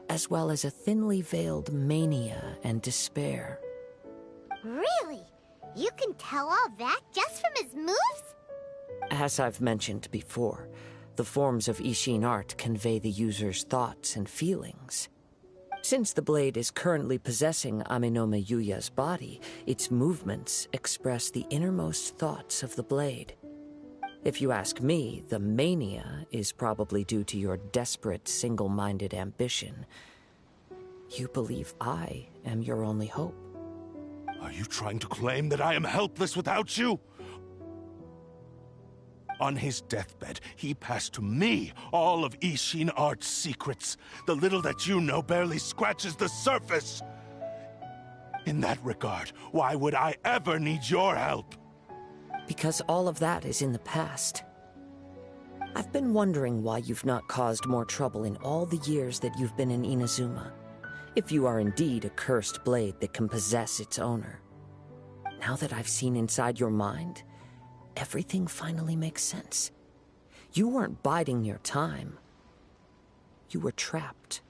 as well as a thinly veiled mania and despair. Really? You can tell all that just from his moves? As I've mentioned before, the forms of Ishin art convey the user's thoughts and feelings. Since the blade is currently possessing Amenoma Yuya's body, its movements express the innermost thoughts of the blade. If you ask me, the mania is probably due to your desperate, single-minded ambition. You believe I am your only hope. Are you trying to claim that I am helpless without you? On his deathbed, he passed to me all of Ishin art's secrets. The little that you know barely scratches the surface. In that regard, why would I ever need your help? Because all of that is in the past. I've been wondering why you've not caused more trouble in all the years that you've been in Inazuma. If you are indeed a cursed blade that can possess its owner. Now that I've seen inside your mind, everything finally makes sense. You weren't biding your time. You were trapped.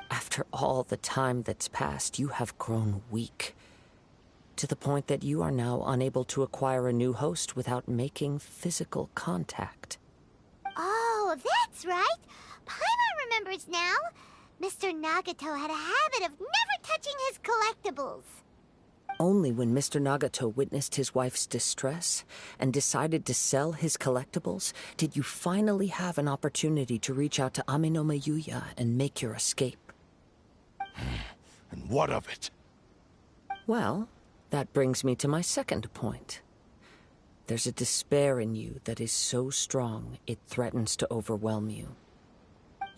After After all the time that's passed, you have grown weak. To the point that you are now unable to acquire a new host without making physical contact. Oh, that's right. Paimon remembers now. Mr. Nagato had a habit of never touching his collectibles. Only when Mr. Nagato witnessed his wife's distress and decided to sell his collectibles did you finally have an opportunity to reach out to Amenoma Yuya and make your escape. And what of it? Well, that brings me to my second point. There's a despair in you that is so strong it threatens to overwhelm you.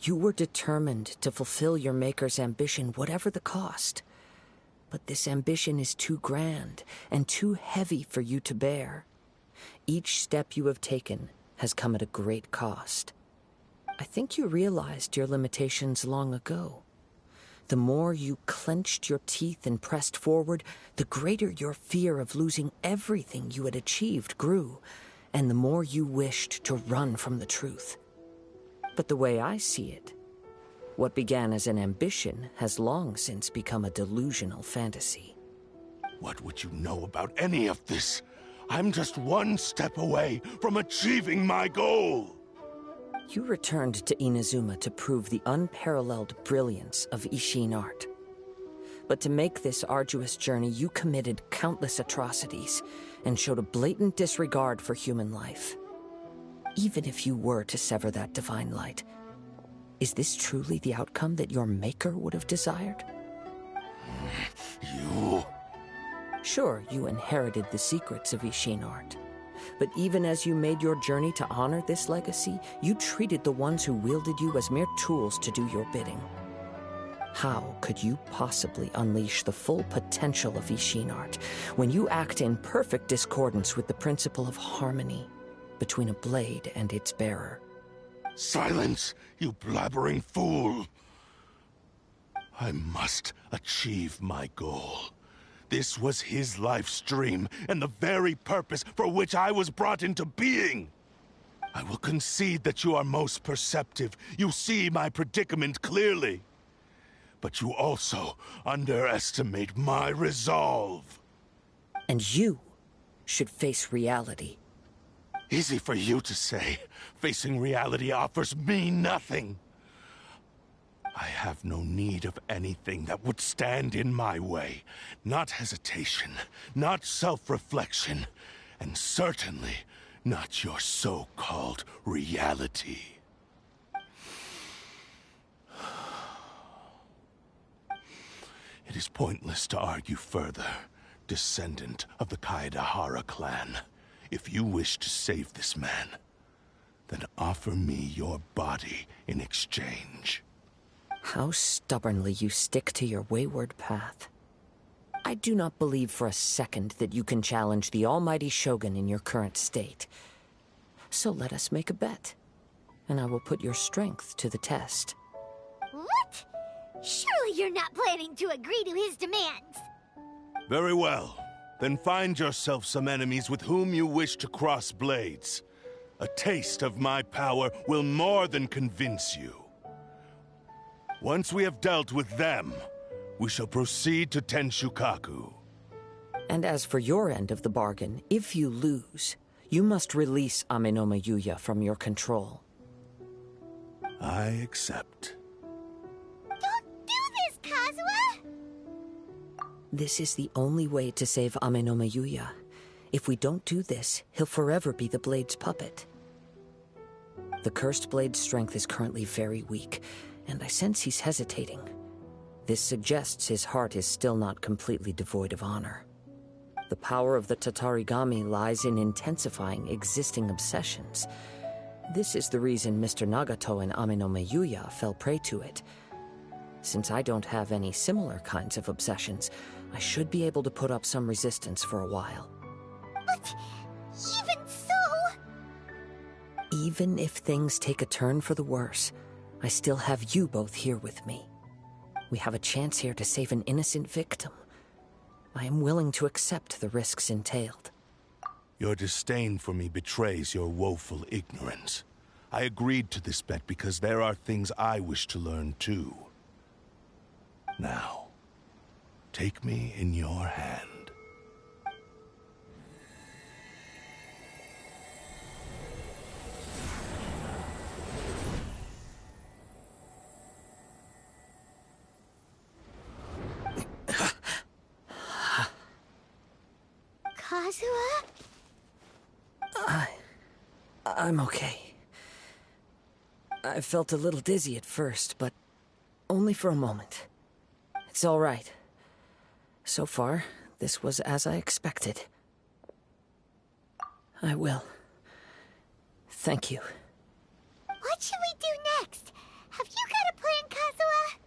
You were determined to fulfill your maker's ambition, whatever the cost. But this ambition is too grand and too heavy for you to bear. Each step you have taken has come at a great cost. I think you realized your limitations long ago. The more you clenched your teeth and pressed forward, the greater your fear of losing everything you had achieved grew, and the more you wished to run from the truth. But the way I see it, what began as an ambition has long since become a delusional fantasy. What would you know about any of this? I'm just one step away from achieving my goal! You returned to Inazuma to prove the unparalleled brilliance of Ishin art. But to make this arduous journey, you committed countless atrocities and showed a blatant disregard for human life. Even if you were to sever that divine light, is this truly the outcome that your maker would have desired? You... Sure, you inherited the secrets of Ishin art. But even as you made your journey to honor this legacy, you treated the ones who wielded you as mere tools to do your bidding. How could you possibly unleash the full potential of Ishin art when you act in perfect discordance with the principle of harmony between a blade and its bearer? Silence, you blabbering fool! I must achieve my goal. This was his life's dream, and the very purpose for which I was brought into being. I will concede that you are most perceptive. You see my predicament clearly. But you also underestimate my resolve. And you should face reality. Easy for you to say. Facing reality offers me nothing. I have no need of anything that would stand in my way. Not hesitation, not self-reflection, and certainly not your so-called reality. It is pointless to argue further, descendant of the Kaedahara clan. If you wish to save this man, then offer me your body in exchange. How stubbornly you stick to your wayward path. I do not believe for a second that you can challenge the almighty Shogun in your current state. So let us make a bet, and I will put your strength to the test. What? Surely you're not planning to agree to his demands. Very well. Then find yourself some enemies with whom you wish to cross blades. A taste of my power will more than convince you. Once we have dealt with them, we shall proceed to Tenshukaku. And as for your end of the bargain, if you lose, you must release Amenoma Yuya from your control. I accept. Don't do this, Kazuha! This is the only way to save Amenoma Yuya. If we don't do this, he'll forever be the Blade's puppet. The Cursed Blade's strength is currently very weak, and I sense he's hesitating. This suggests his heart is still not completely devoid of honor. The power of the Tatarigami lies in intensifying existing obsessions. This is the reason Mr. Nagato and Amenoma Yuya fell prey to it. Since I don't have any similar kinds of obsessions, I should be able to put up some resistance for a while. But even so... Even if things take a turn for the worse, I still have you both here with me. We have a chance here to save an innocent victim. I am willing to accept the risks entailed. Your disdain for me betrays your woeful ignorance. I agreed to this bet because there are things I wish to learn too. Now, take me in your hand. Kazuha? I'm okay. I felt a little dizzy at first, but only for a moment. It's all right. So far, this was as I expected. I will. Thank you. What should we do next? Have you got a plan, Kazuha?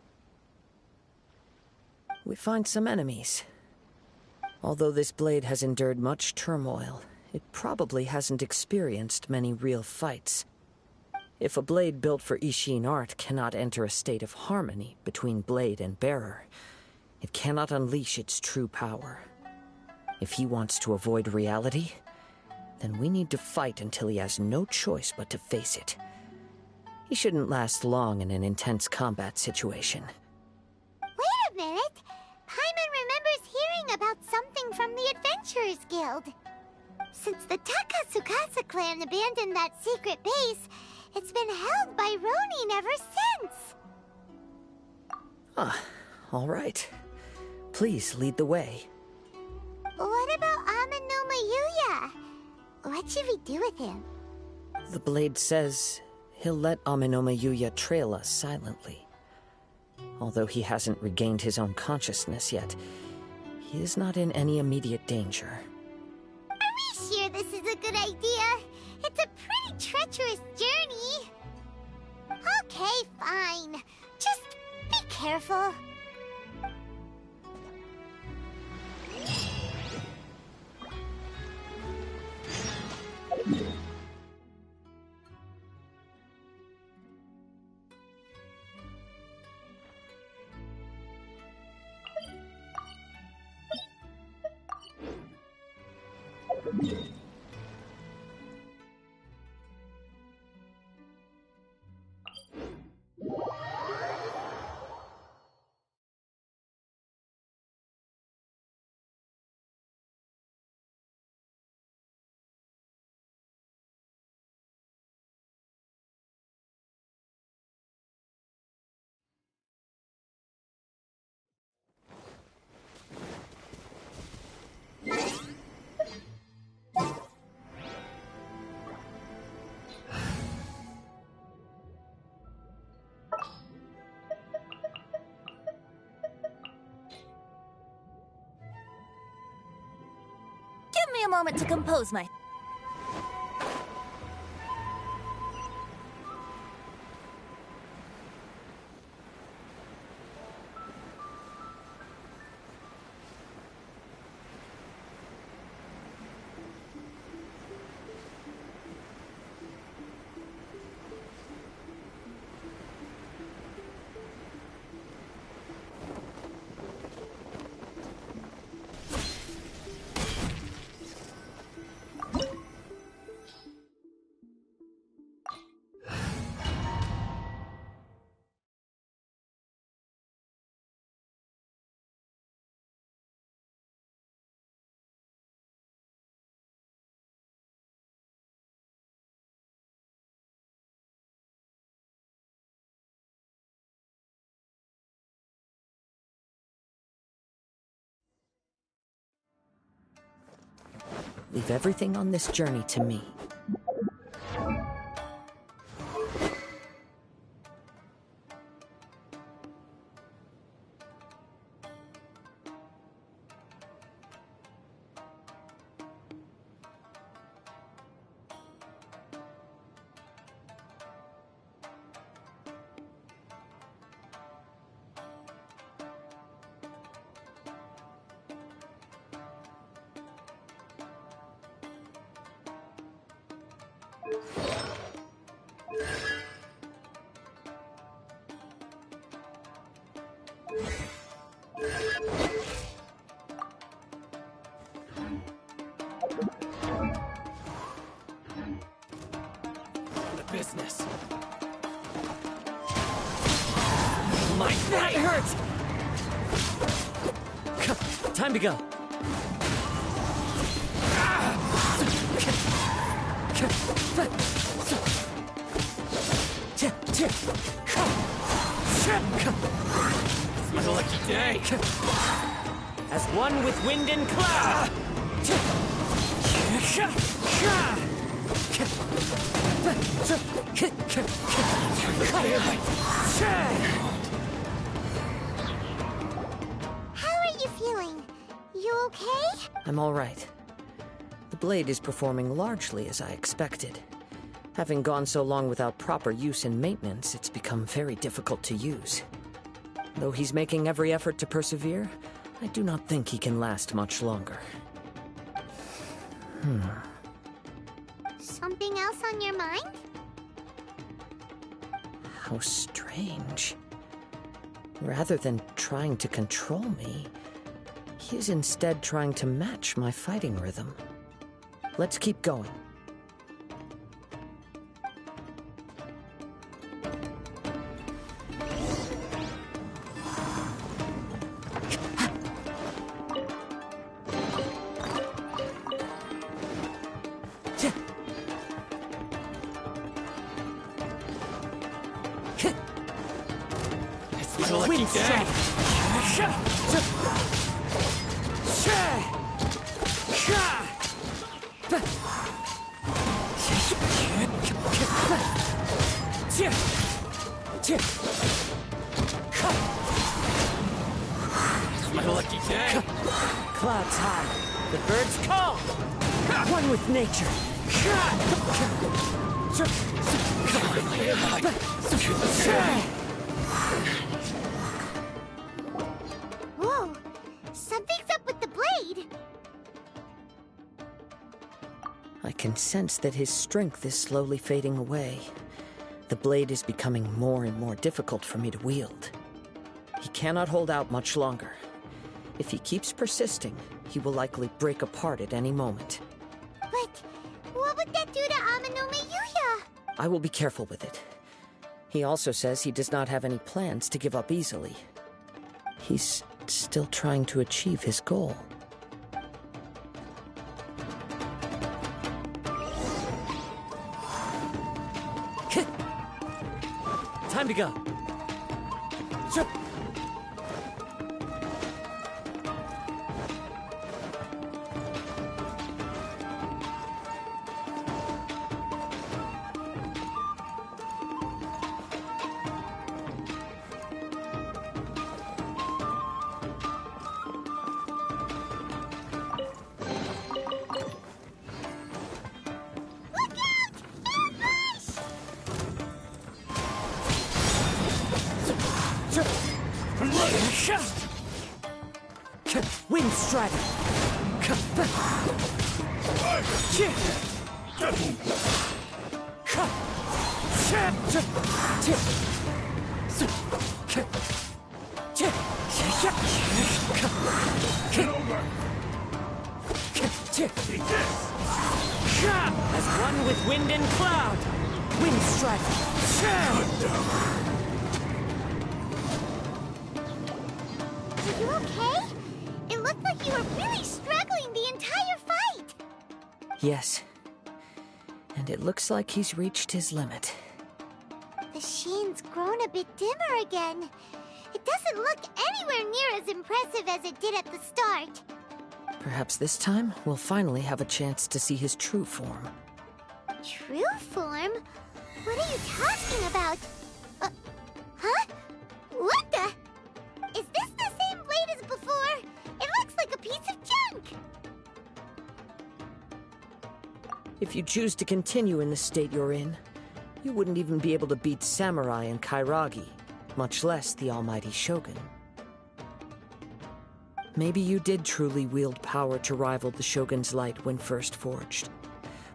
We find some enemies. Although this blade has endured much turmoil, it probably hasn't experienced many real fights. If a blade built for Ishin art cannot enter a state of harmony between blade and bearer, it cannot unleash its true power. If he wants to avoid reality, then we need to fight until he has no choice but to face it. He shouldn't last long in an intense combat situation. Wait a minute! Paimon remembers hearing about something from the Adventurers Guild. Since the Takatsukasa clan abandoned that secret base, it's been held by Ronin ever since. Ah, all right. Please lead the way. What about Amano Mayuya? What should we do with him? The blade says he'll let Aminoma Yuya trail us silently. Although he hasn't regained his own consciousness yet, he is not in any immediate danger. Are we sure this is a good idea? It's a pretty treacherous journey. Okay, fine. Just be careful. Give me a moment to compose my... Leave everything on this journey to me. Business. That hurts! Time to go. It's a lucky day. As one with wind and cloud. How are you feeling? You okay? I'm all right. The blade is performing largely as I expected. Having gone so long without proper use and maintenance, it's become very difficult to use. Though he's making every effort to persevere, I do not think he can last much longer. Something else on your mind? How strange. Rather than trying to control me, he is instead trying to match my fighting rhythm. Let's keep going. It's a lucky day. It's my lucky day. Clouds high, the birds call. One with nature. Whoa! Something's up with the blade! I can sense that his strength is slowly fading away. The blade is becoming more and more difficult for me to wield. He cannot hold out much longer. If he keeps persisting, he will likely break apart at any moment. But what would that do to Amano Miyuya? I will be careful with it. He also says he does not have any plans to give up easily. He's still trying to achieve his goal. Time to go. Wind Strider! As one with wind and cloud. Wind Strider! Are you okay? It looked like you were really struggling the entire fight! Yes. And it looks like he's reached his limit. The sheen's grown a bit dimmer again. It doesn't look anywhere near as impressive as it did at the start. Perhaps this time, we'll finally have a chance to see his true form. True form? What are you talking about? Huh? What the? Is this the same blade as before? It looks like a piece of junk! If you choose to continue in the state you're in, you wouldn't even be able to beat Samurai and Kairagi, much less the almighty Shogun. Maybe you did truly wield power to rival the Shogun's light when first forged.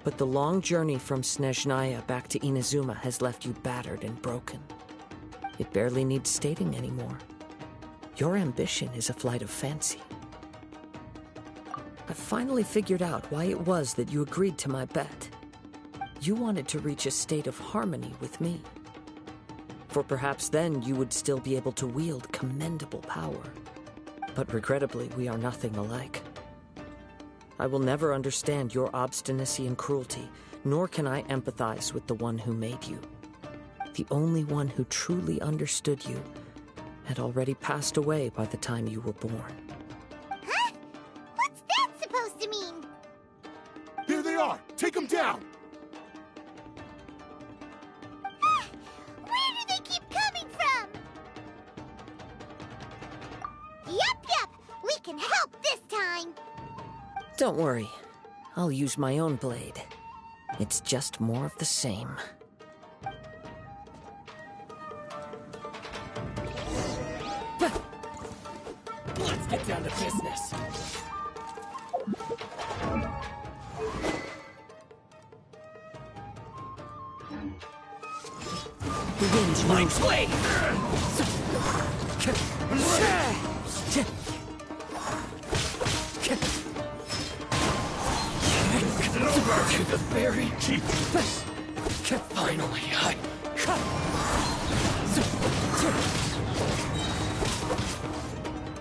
But the long journey from Snezhnaya back to Inazuma has left you battered and broken. It barely needs stating anymore. Your ambition is a flight of fancy. I've finally figured out why it was that you agreed to my bet. You wanted to reach a state of harmony with me. For perhaps then you would still be able to wield commendable power. but regrettably we are nothing alike. I will never understand your obstinacy and cruelty, nor can I empathize with the one who made you. The only one who truly understood you had already passed away by the time you were born. Huh? What's that supposed to mean? Here they are! Take them down! Where do they keep coming from? Yep, we can help this time. Don't worry. I'll use my own blade. It's just more of the same. Let's get down to business. The wind's My moves. blade! To the very deep. Finally,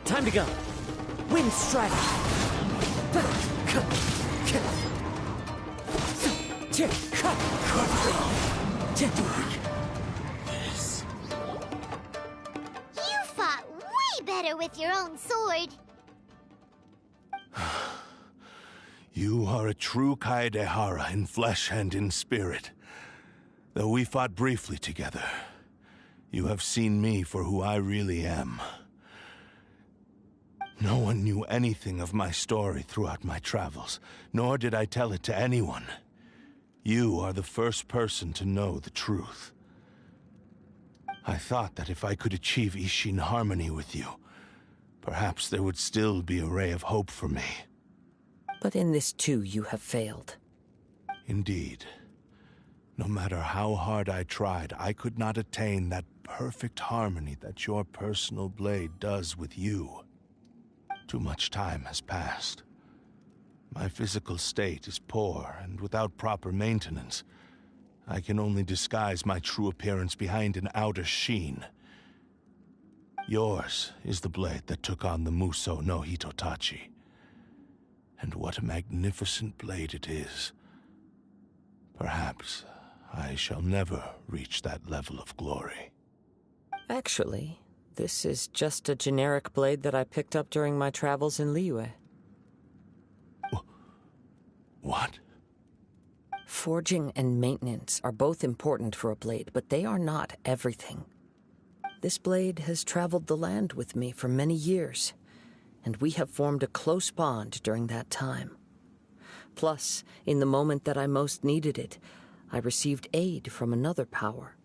Time to go. Wind strike. You fought way better with your own sword. You are a true Kaedehara in flesh and in spirit. Though we fought briefly together, you have seen me for who I really am. No one knew anything of my story throughout my travels, nor did I tell it to anyone. You are the first person to know the truth. I thought that if I could achieve Ishin harmony with you, perhaps there would still be a ray of hope for me. But in this too, you have failed. Indeed. No matter how hard I tried, I could not attain that perfect harmony that your personal blade does with you. Too much time has passed. My physical state is poor, and without proper maintenance, I can only disguise my true appearance behind an outer sheen. Yours is the blade that took on the Muso no Hitotachi. And what a magnificent blade it is. Perhaps I shall never reach that level of glory. Actually, this is just a generic blade that I picked up during my travels in Liyue. What? Forging and maintenance are both important for a blade, but they are not everything. This blade has traveled the land with me for many years, and we have formed a close bond during that time. Plus, in the moment that I most needed it, I received aid from another power.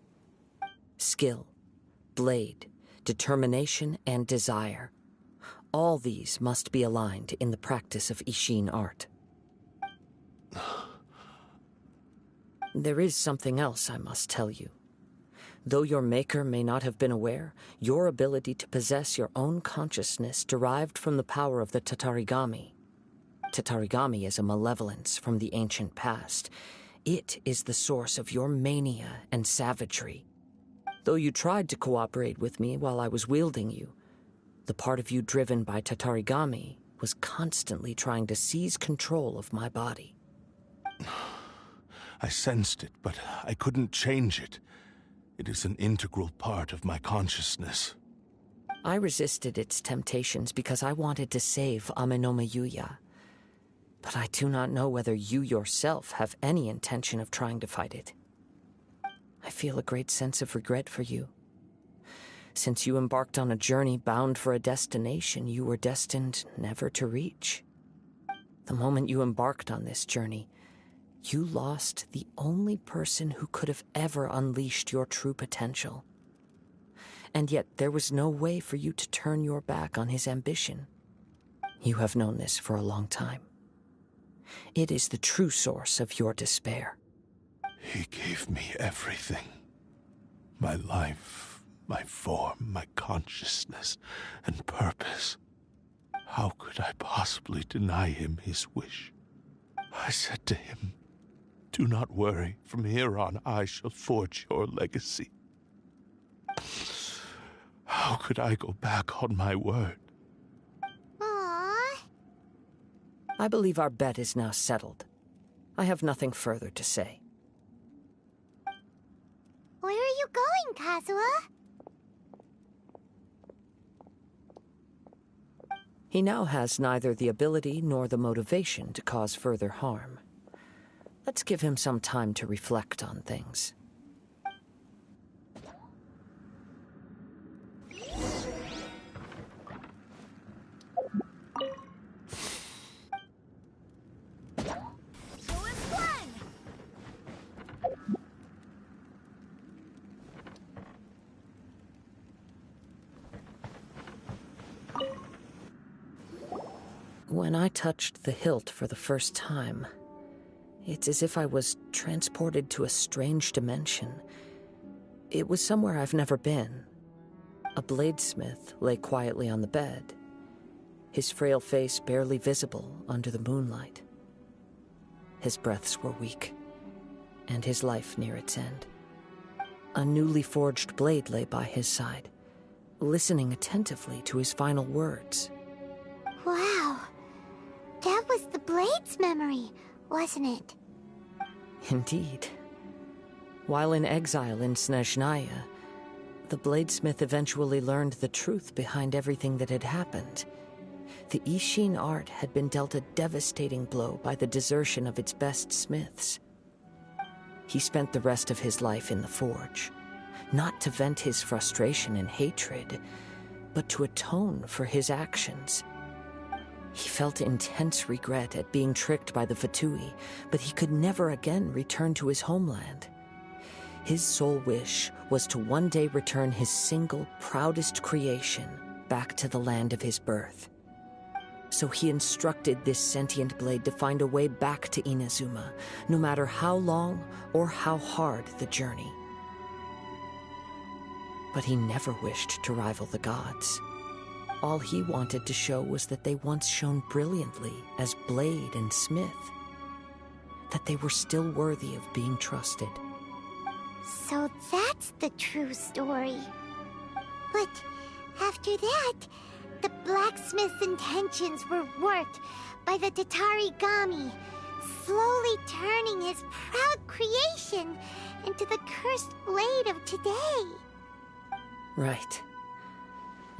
Skill, blade, determination, and desire. All these must be aligned in the practice of Ishin art. There is something else I must tell you. Though your maker may not have been aware, your ability to possess your own consciousness derived from the power of the Tatarigami. Tatarigami is a malevolence from the ancient past. It is the source of your mania and savagery. Though you tried to cooperate with me while I was wielding you, the part of you driven by Tatarigami was constantly trying to seize control of my body. I sensed it, but I couldn't change it. It is an integral part of my consciousness. I resisted its temptations because I wanted to save Amenoma Yuya. But I do not know whether you yourself have any intention of trying to fight it. I feel a great sense of regret for you. Since you embarked on a journey bound for a destination you were destined never to reach. The moment you embarked on this journey, you lost the only person who could have ever unleashed your true potential. And yet there was no way for you to turn your back on his ambition. You have known this for a long time. It is the true source of your despair. He gave me everything. My life, my form, my consciousness, and purpose. How could I possibly deny him his wish? I said to him, "Do not worry. From here on, I shall forge your legacy." How could I go back on my word? I believe our bet is now settled. I have nothing further to say. Where are you going, Kazuha? He now has neither the ability nor the motivation to cause further harm. Let's give him some time to reflect on things. When I touched the hilt for the first time, it's as if I was transported to a strange dimension. It was somewhere I've never been. A bladesmith lay quietly on the bed, his frail face barely visible under the moonlight. His breaths were weak, and his life near its end. A newly forged blade lay by his side, listening attentively to his final words. Wow. That was the Blade's memory, wasn't it? Indeed. While in exile in Snezhnaya, the bladesmith eventually learned the truth behind everything that had happened. The Ishin art had been dealt a devastating blow by the desertion of its best smiths. He spent the rest of his life in the forge, not to vent his frustration and hatred, but to atone for his actions. He felt intense regret at being tricked by the Fatui, but he could never again return to his homeland. His sole wish was to one day return his single, proudest creation back to the land of his birth. So he instructed this sentient blade to find a way back to Inazuma, no matter how long or how hard the journey. But he never wished to rival the gods. All he wanted to show was that they once shone brilliantly as blade and smith, that they were still worthy of being trusted. So that's the true story. But after that, the blacksmith's intentions were worked by the Tatarigami, slowly turning his proud creation into the cursed blade of today. Right.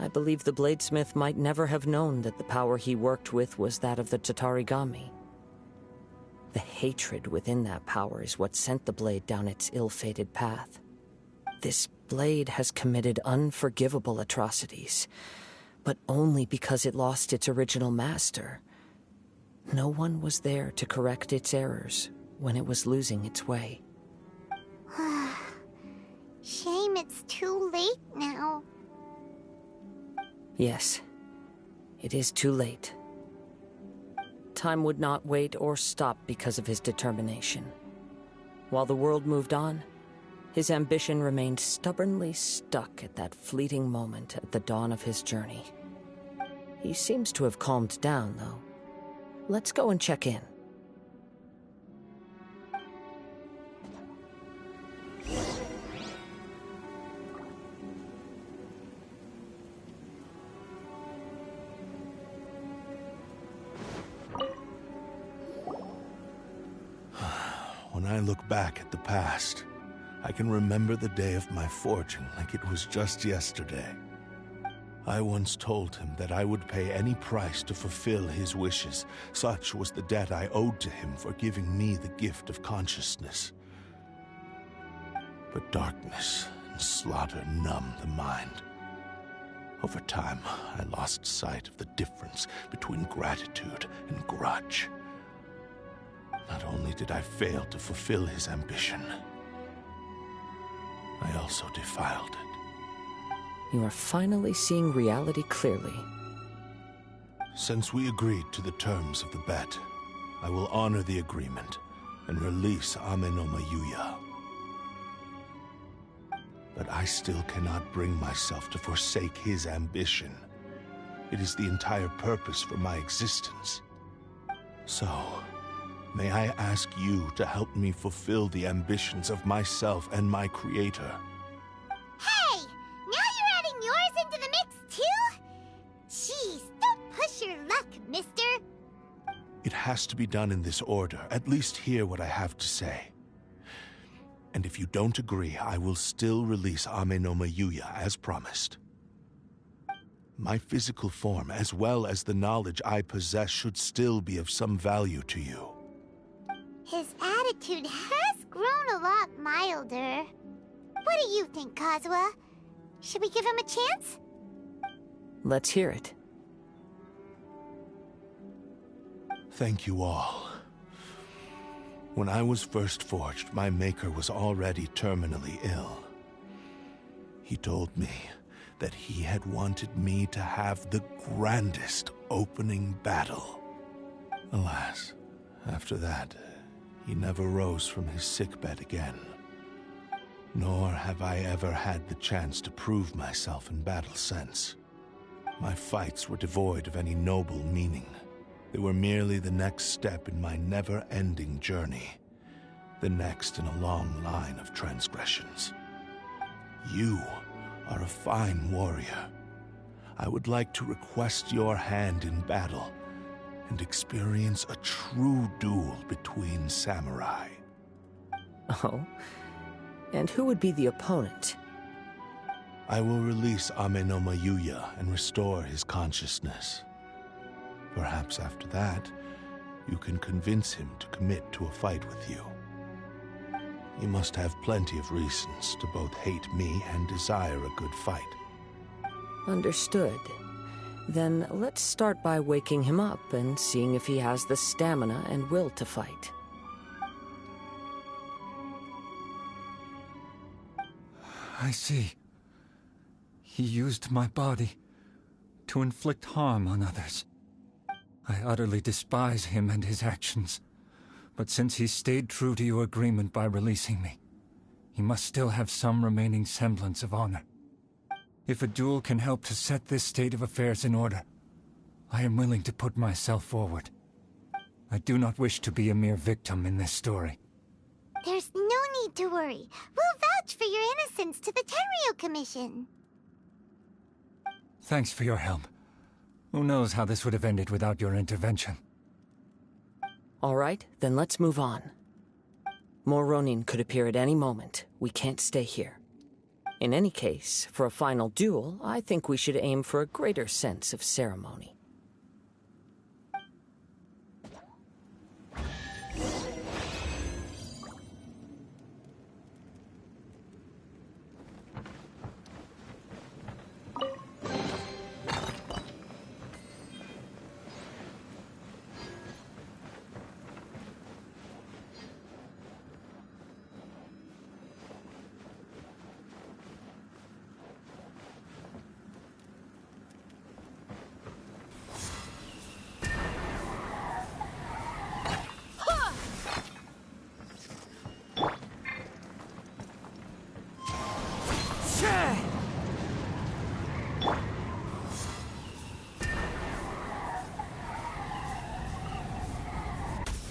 I believe the bladesmith might never have known that the power he worked with was that of the Tatarigami. The hatred within that power is what sent the blade down its ill-fated path. This blade has committed unforgivable atrocities, but only because it lost its original master. No one was there to correct its errors when it was losing its way. Shame it's too late now. Yes, it is too late. Time would not wait or stop because of his determination. While the world moved on, his ambition remained stubbornly stuck at that fleeting moment at the dawn of his journey. He seems to have calmed down, though. Let's go and check in. When I look back at the past, I can remember the day of my forging like it was just yesterday. I once told him that I would pay any price to fulfill his wishes. Such was the debt I owed to him for giving me the gift of consciousness. But darkness and slaughter numbed the mind. Over time, I lost sight of the difference between gratitude and grudge. Not only did I fail to fulfill his ambition, I also defiled it. You are finally seeing reality clearly. Since we agreed to the terms of the bet, I will honor the agreement and release Amenoma Yuya. But I still cannot bring myself to forsake his ambition. It is the entire purpose for my existence. So, may I ask you to help me fulfill the ambitions of myself and my creator? Hey! Now you're adding yours into the mix, too? Jeez, don't push your luck, mister. It has to be done in this order. At least hear what I have to say. And if you don't agree, I will still release Ame no Mayuya as promised. My physical form, as well as the knowledge I possess, should still be of some value to you. His attitude has grown a lot milder. What do you think, Kazuha? Should we give him a chance? Let's hear it. Thank you all. When I was first forged, my maker was already terminally ill. He told me that he had wanted me to have the grandest opening battle. Alas, after that, he never rose from his sickbed again. Nor have I ever had the chance to prove myself in battle since. My fights were devoid of any noble meaning. They were merely the next step in my never-ending journey. The next in a long line of transgressions. You are a fine warrior. I would like to request your hand in battle and experience a true duel between samurai. Oh? And who would be the opponent? I will release Ame no Mayuya and restore his consciousness. Perhaps after that, you can convince him to commit to a fight with you. You must have plenty of reasons to both hate me and desire a good fight. Understood. Then let's start by waking him up and seeing if he has the stamina and will to fight. I see. He used my body to inflict harm on others. I utterly despise him and his actions. But since he stayed true to your agreement by releasing me, he must still have some remaining semblance of honor. If a duel can help to set this state of affairs in order, I am willing to put myself forward. I do not wish to be a mere victim in this story. There's no need to worry. We'll vouch for your innocence to the Tenryu Commission. Thanks for your help. Who knows how this would have ended without your intervention? All right, then let's move on. More Ronin could appear at any moment. We can't stay here. In any case, for a final duel, I think we should aim for a greater sense of ceremony.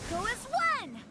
Go as one!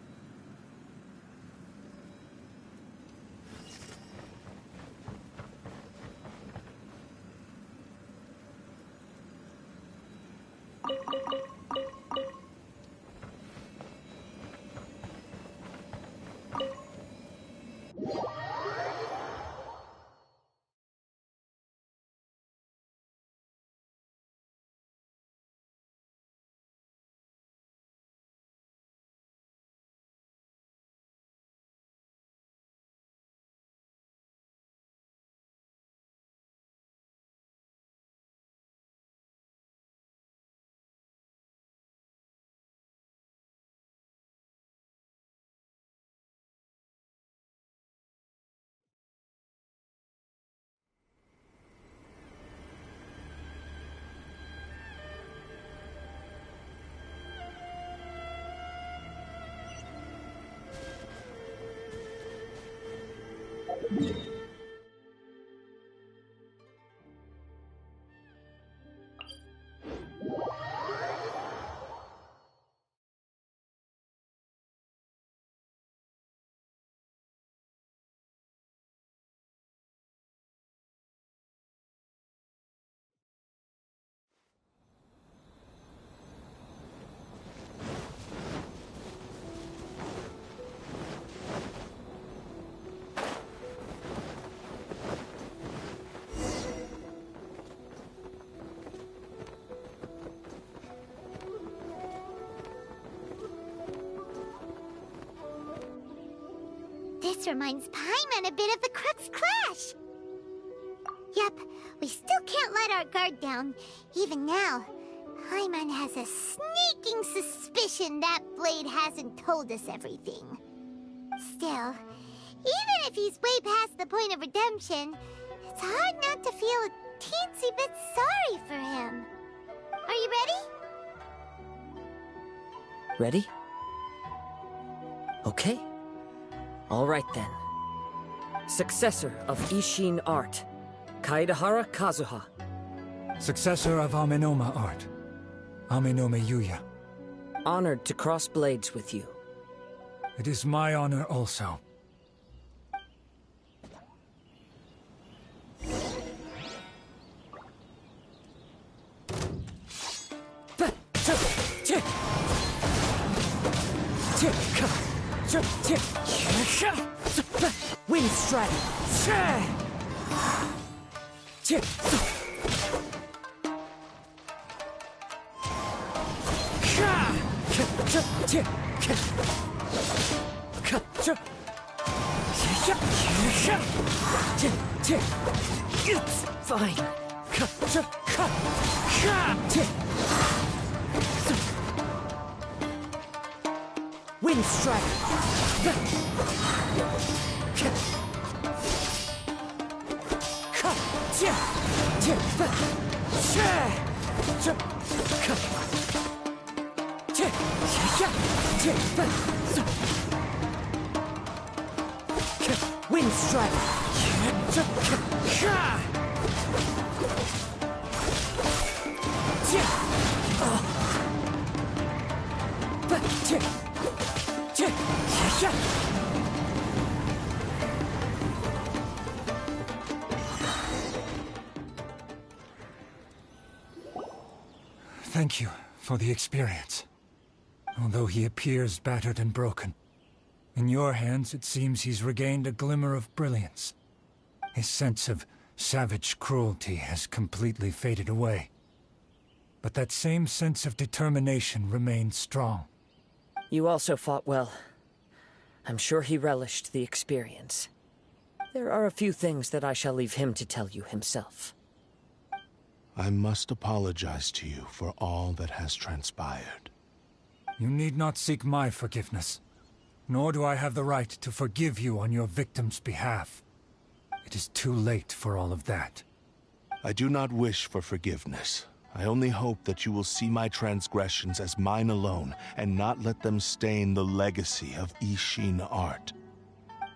This reminds Paimon a bit of the Crux Clash. Yep, we still can't let our guard down. Even now, Paimon has a sneaking suspicion that Blade hasn't told us everything. Still, even if he's way past the point of redemption, it's hard not to feel a teensy bit sorry for him. Are you ready? Ready? Okay. All right then. Successor of Ishin art, Kaedahara Kazuha. Successor of Amenoma art, Amenoma Yuya. Honored to cross blades with you. It is my honor also. Wind strike. It's fine. Wind strike. Wind strike. Thank you for the experience. Although he appears battered and broken, in your hands it seems he's regained a glimmer of brilliance. His sense of savage cruelty has completely faded away. But that same sense of determination remains strong. You also fought well. I'm sure he relished the experience. There are a few things that I shall leave him to tell you himself. I must apologize to you for all that has transpired. You need not seek my forgiveness, nor do I have the right to forgive you on your victim's behalf. It is too late for all of that. I do not wish for forgiveness. I only hope that you will see my transgressions as mine alone, and not let them stain the legacy of Ishin art.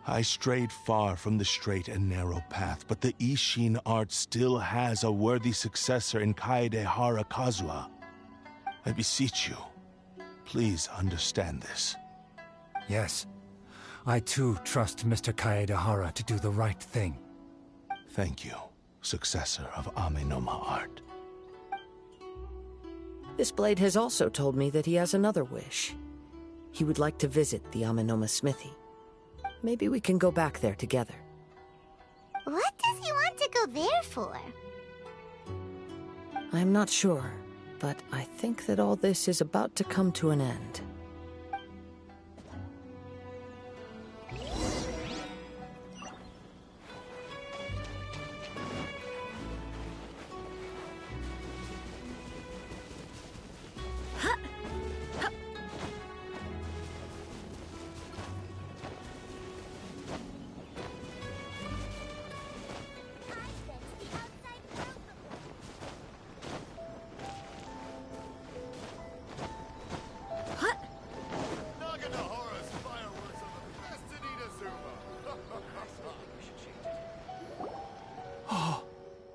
I strayed far from the straight and narrow path, but the Ishin art still has a worthy successor in Kaedahara Kazuha. I beseech you, please understand this. Yes, I too trust Mr. Kaedahara to do the right thing. Thank you, successor of Amenoma art. This blade has also told me that he has another wish. He would like to visit the Amenoma smithy. Maybe we can go back there together. What does he want to go there for? I'm not sure, but I think that all this is about to come to an end.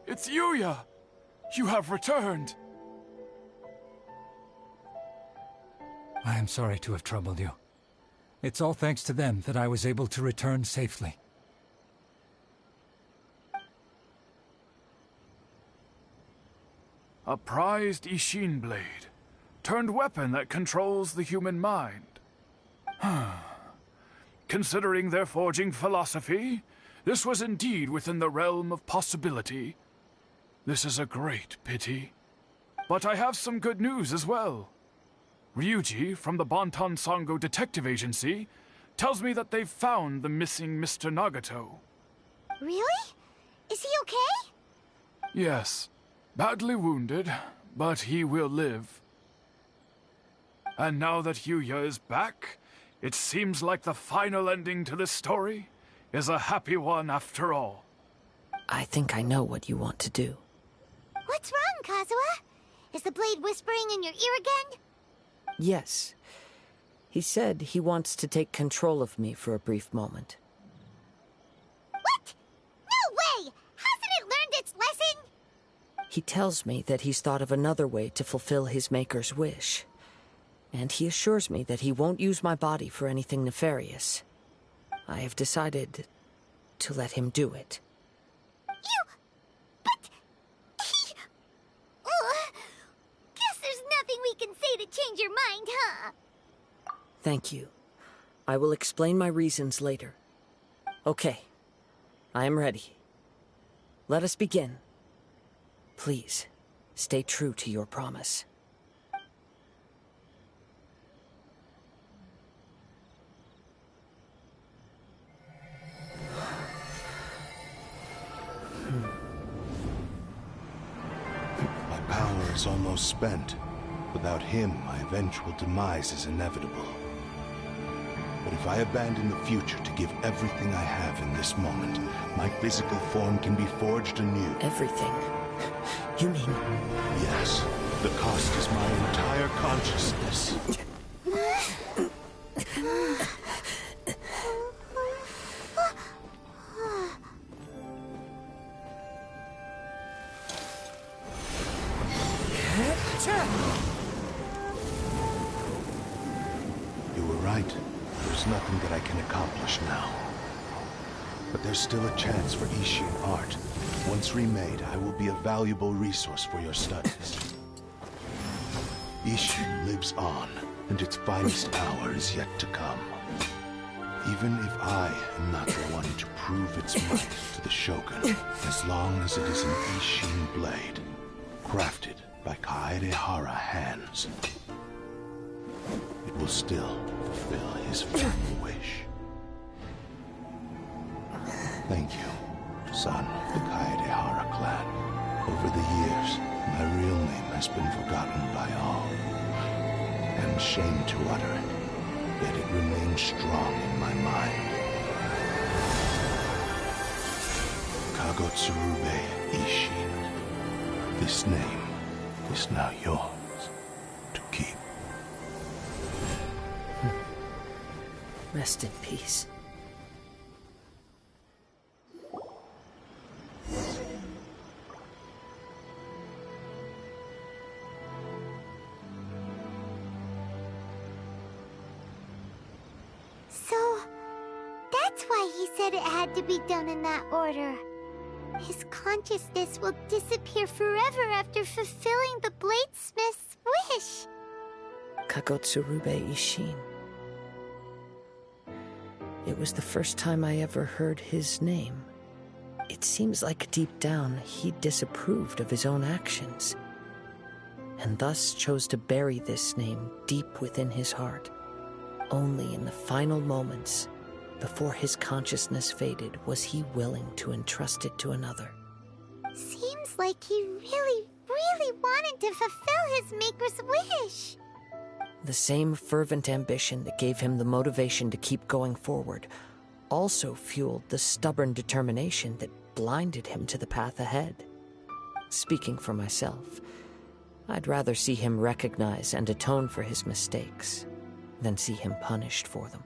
It's Yuya! You have returned! I am sorry to have troubled you. It's all thanks to them that I was able to return safely. A prized Ishin blade, turned weapon that controls the human mind. Considering their forging philosophy, this was indeed within the realm of possibility. This is a great pity. But I have some good news as well. Ryuji, from the Bantan Sango Detective Agency, tells me that they've found the missing Mr. Nagato. Really? Is he okay? Yes, badly wounded, but he will live. And now that Yuya is back, it seems like the final ending to this story is a happy one after all. I think I know what you want to do. What's wrong, Kazuha? Is the blade whispering in your ear again? Yes. He said he wants to take control of me for a brief moment. What? No way! Hasn't it learned its lesson? He tells me that he's thought of another way to fulfill his maker's wish. And he assures me that he won't use my body for anything nefarious. I have decided to let him do it. But... Guess there's nothing we can say to change your mind, huh? Thank you. I will explain my reasons later. Okay. I am ready. Let us begin. Please, stay true to your promise. My power is almost spent. Without him, my eventual demise is inevitable. But if I abandon the future to give everything I have in this moment, my physical form can be forged anew. Everything? You mean... Yes. The cost is my entire consciousness. You were right. There's nothing that I can accomplish now. But there's still a chance for Ishin art. Once remade, I will be a valuable resource for your studies. Ishin lives on, and its finest hour is yet to come. Even if I am not the one to prove its might to the Shogun, as long as it is an Ishin blade, crafted by Kaedehara hands, it will still fulfill his final wish. Thank you, son of the Kaedehara clan. Over the years, my real name has been forgotten by all. I am ashamed to utter it, yet it remains strong in my mind. Kagotsurube Ishin. This name is now yours to keep. Rest in peace. So, that's why he said it had to be done in that order. His consciousness will disappear forever after fulfilling the bladesmith's wish. Kagotsurube Ishin. It was the first time I ever heard his name. It seems like deep down he disapproved of his own actions, and thus chose to bury this name deep within his heart. Only in the final moments, before his consciousness faded, was he willing to entrust it to another. Seems like he really wanted to fulfill his maker's wish. The same fervent ambition that gave him the motivation to keep going forward also fueled the stubborn determination that blinded him to the path ahead. Speaking for myself, I'd rather see him recognize and atone for his mistakes than see him punished for them.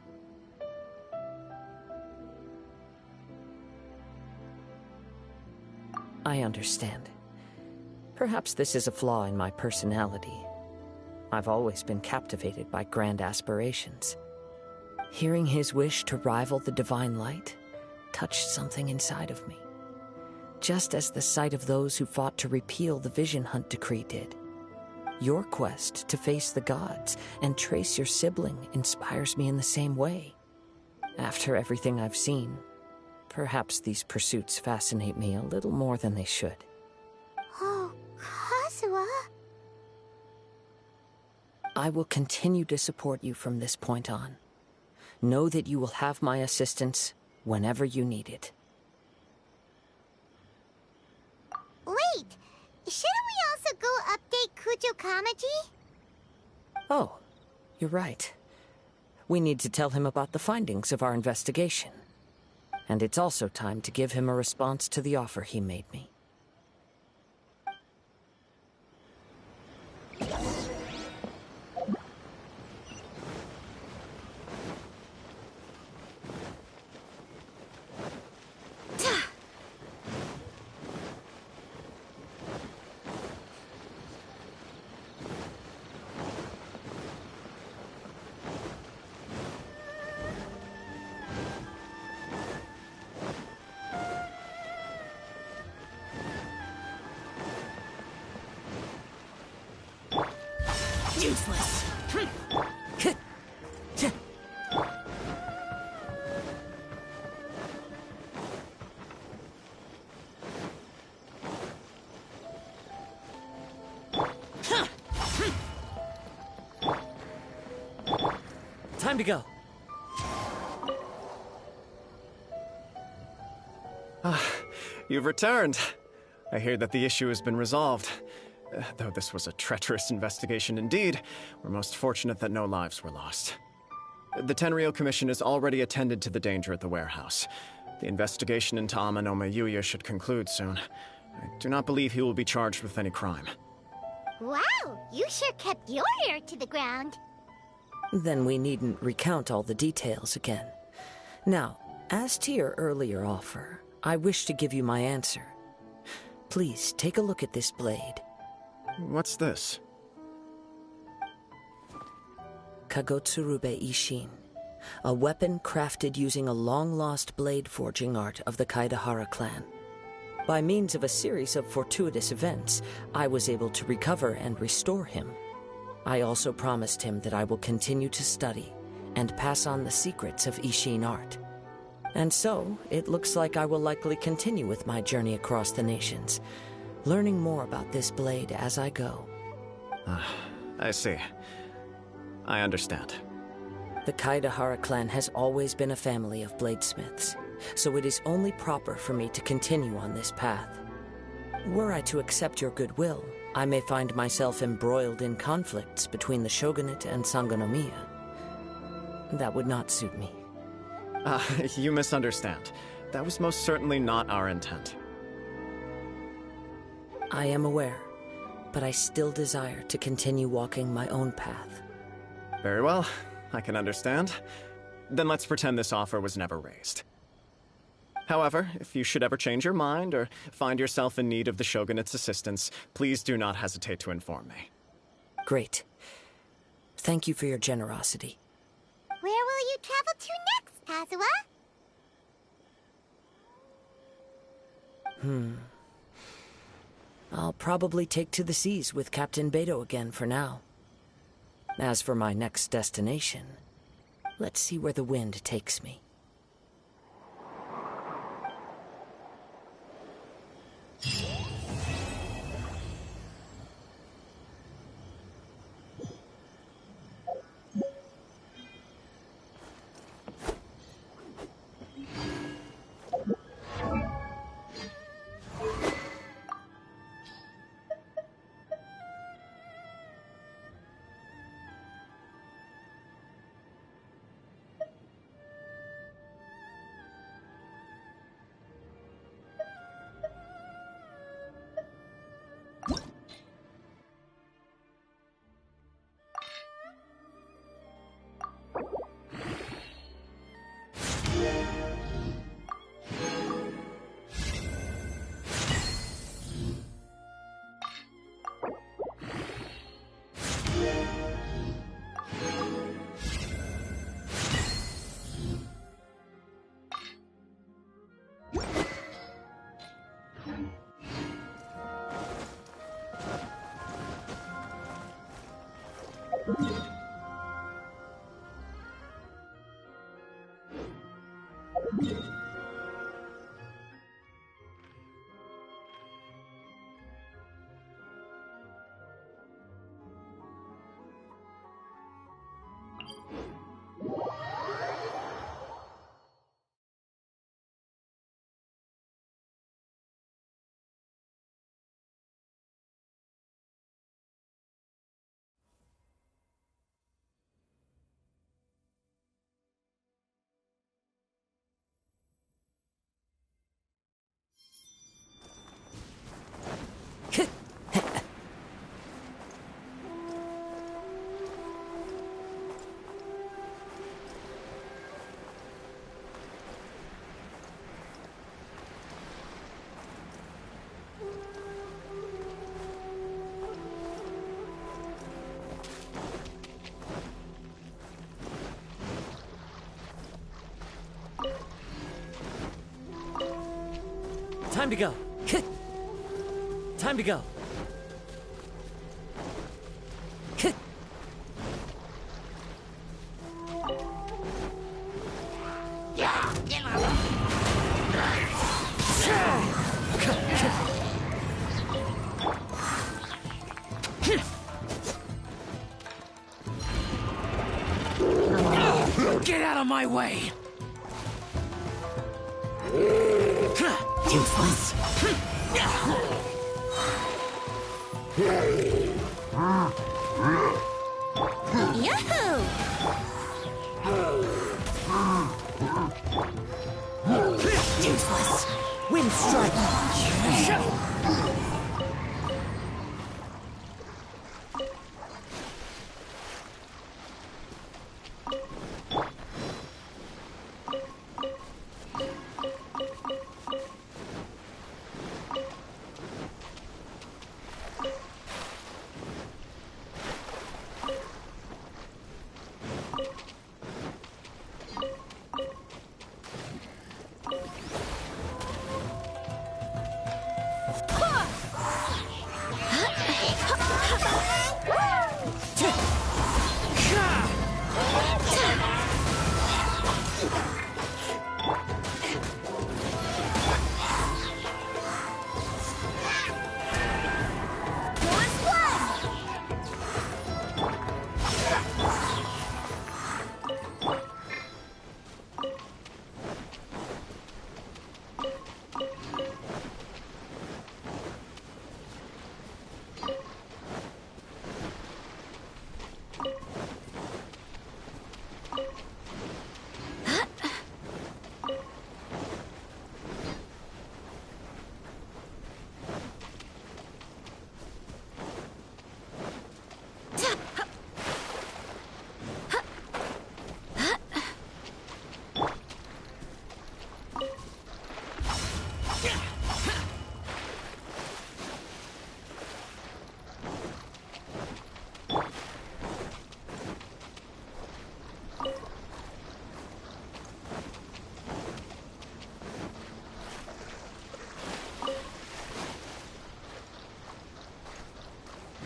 I understand. Perhaps this is a flaw in my personality. I've always been captivated by grand aspirations. Hearing his wish to rival the divine light touched something inside of me, just as the sight of those who fought to repeal the Vision Hunt decree did. Your quest to face the gods and trace your sibling inspires me in the same way. After everything I've seen, perhaps these pursuits fascinate me a little more than they should. Oh, Kazuha. I will continue to support you from this point on. Know that you will have my assistance whenever you need it. Wait, shouldn't we also go update Kujo Kamaji? Oh, you're right. We need to tell him about the findings of our investigation. And it's also time to give him a response to the offer he made me. Useless. Time to go. You've returned. I hear that the issue has been resolved. Though this was a treacherous investigation indeed, we're most fortunate that no lives were lost. The Tenryou Commission has already attended to the danger at the warehouse. The investigation into Amanome Yuya should conclude soon. I do not believe he will be charged with any crime. Wow, you sure kept your ear to the ground. Then we needn't recount all the details again. Now, as to your earlier offer, I wish to give you my answer. Please, take a look at this blade. What's this? Kagotsurube Ishin, a weapon crafted using a long-lost blade forging art of the Kaedahara clan. By means of a series of fortuitous events, I was able to recover and restore him. I also promised him that I will continue to study and pass on the secrets of Ishin art. And so, it looks like I will likely continue with my journey across the nations, learning more about this blade as I go. I see. I understand. The Kaedahara clan has always been a family of bladesmiths, so it is only proper for me to continue on this path. Were I to accept your goodwill, I may find myself embroiled in conflicts between the shogunate and Sangonomiya. That would not suit me. You misunderstand. That was most certainly not our intent. I am aware, but I still desire to continue walking my own path. Very well, I can understand. Then let's pretend this offer was never raised. However, if you should ever change your mind or find yourself in need of the Shogunate's assistance, please do not hesitate to inform me. Great. Thank you for your generosity. Where will you travel to next, Kazuha? I'll probably take to the seas with Captain Beto again for now. As for my next destination, let's see where the wind takes me. Time to go. Time to go. Get out of my way! Useless. Yahoo! Useless. Wind strike.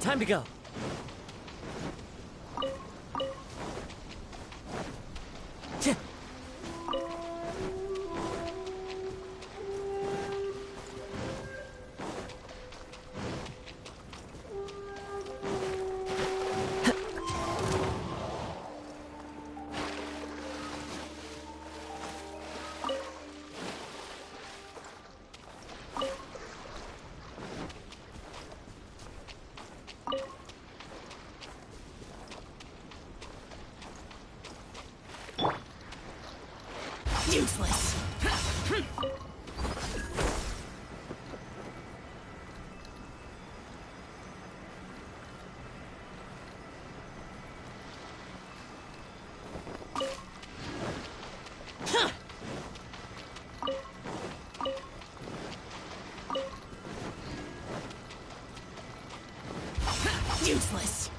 Time to go. Useless. Useless.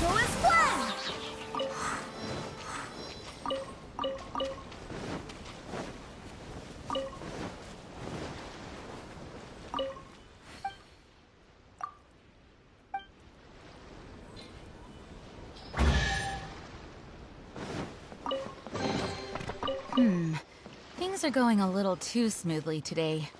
Go as one! Things are going a little too smoothly today.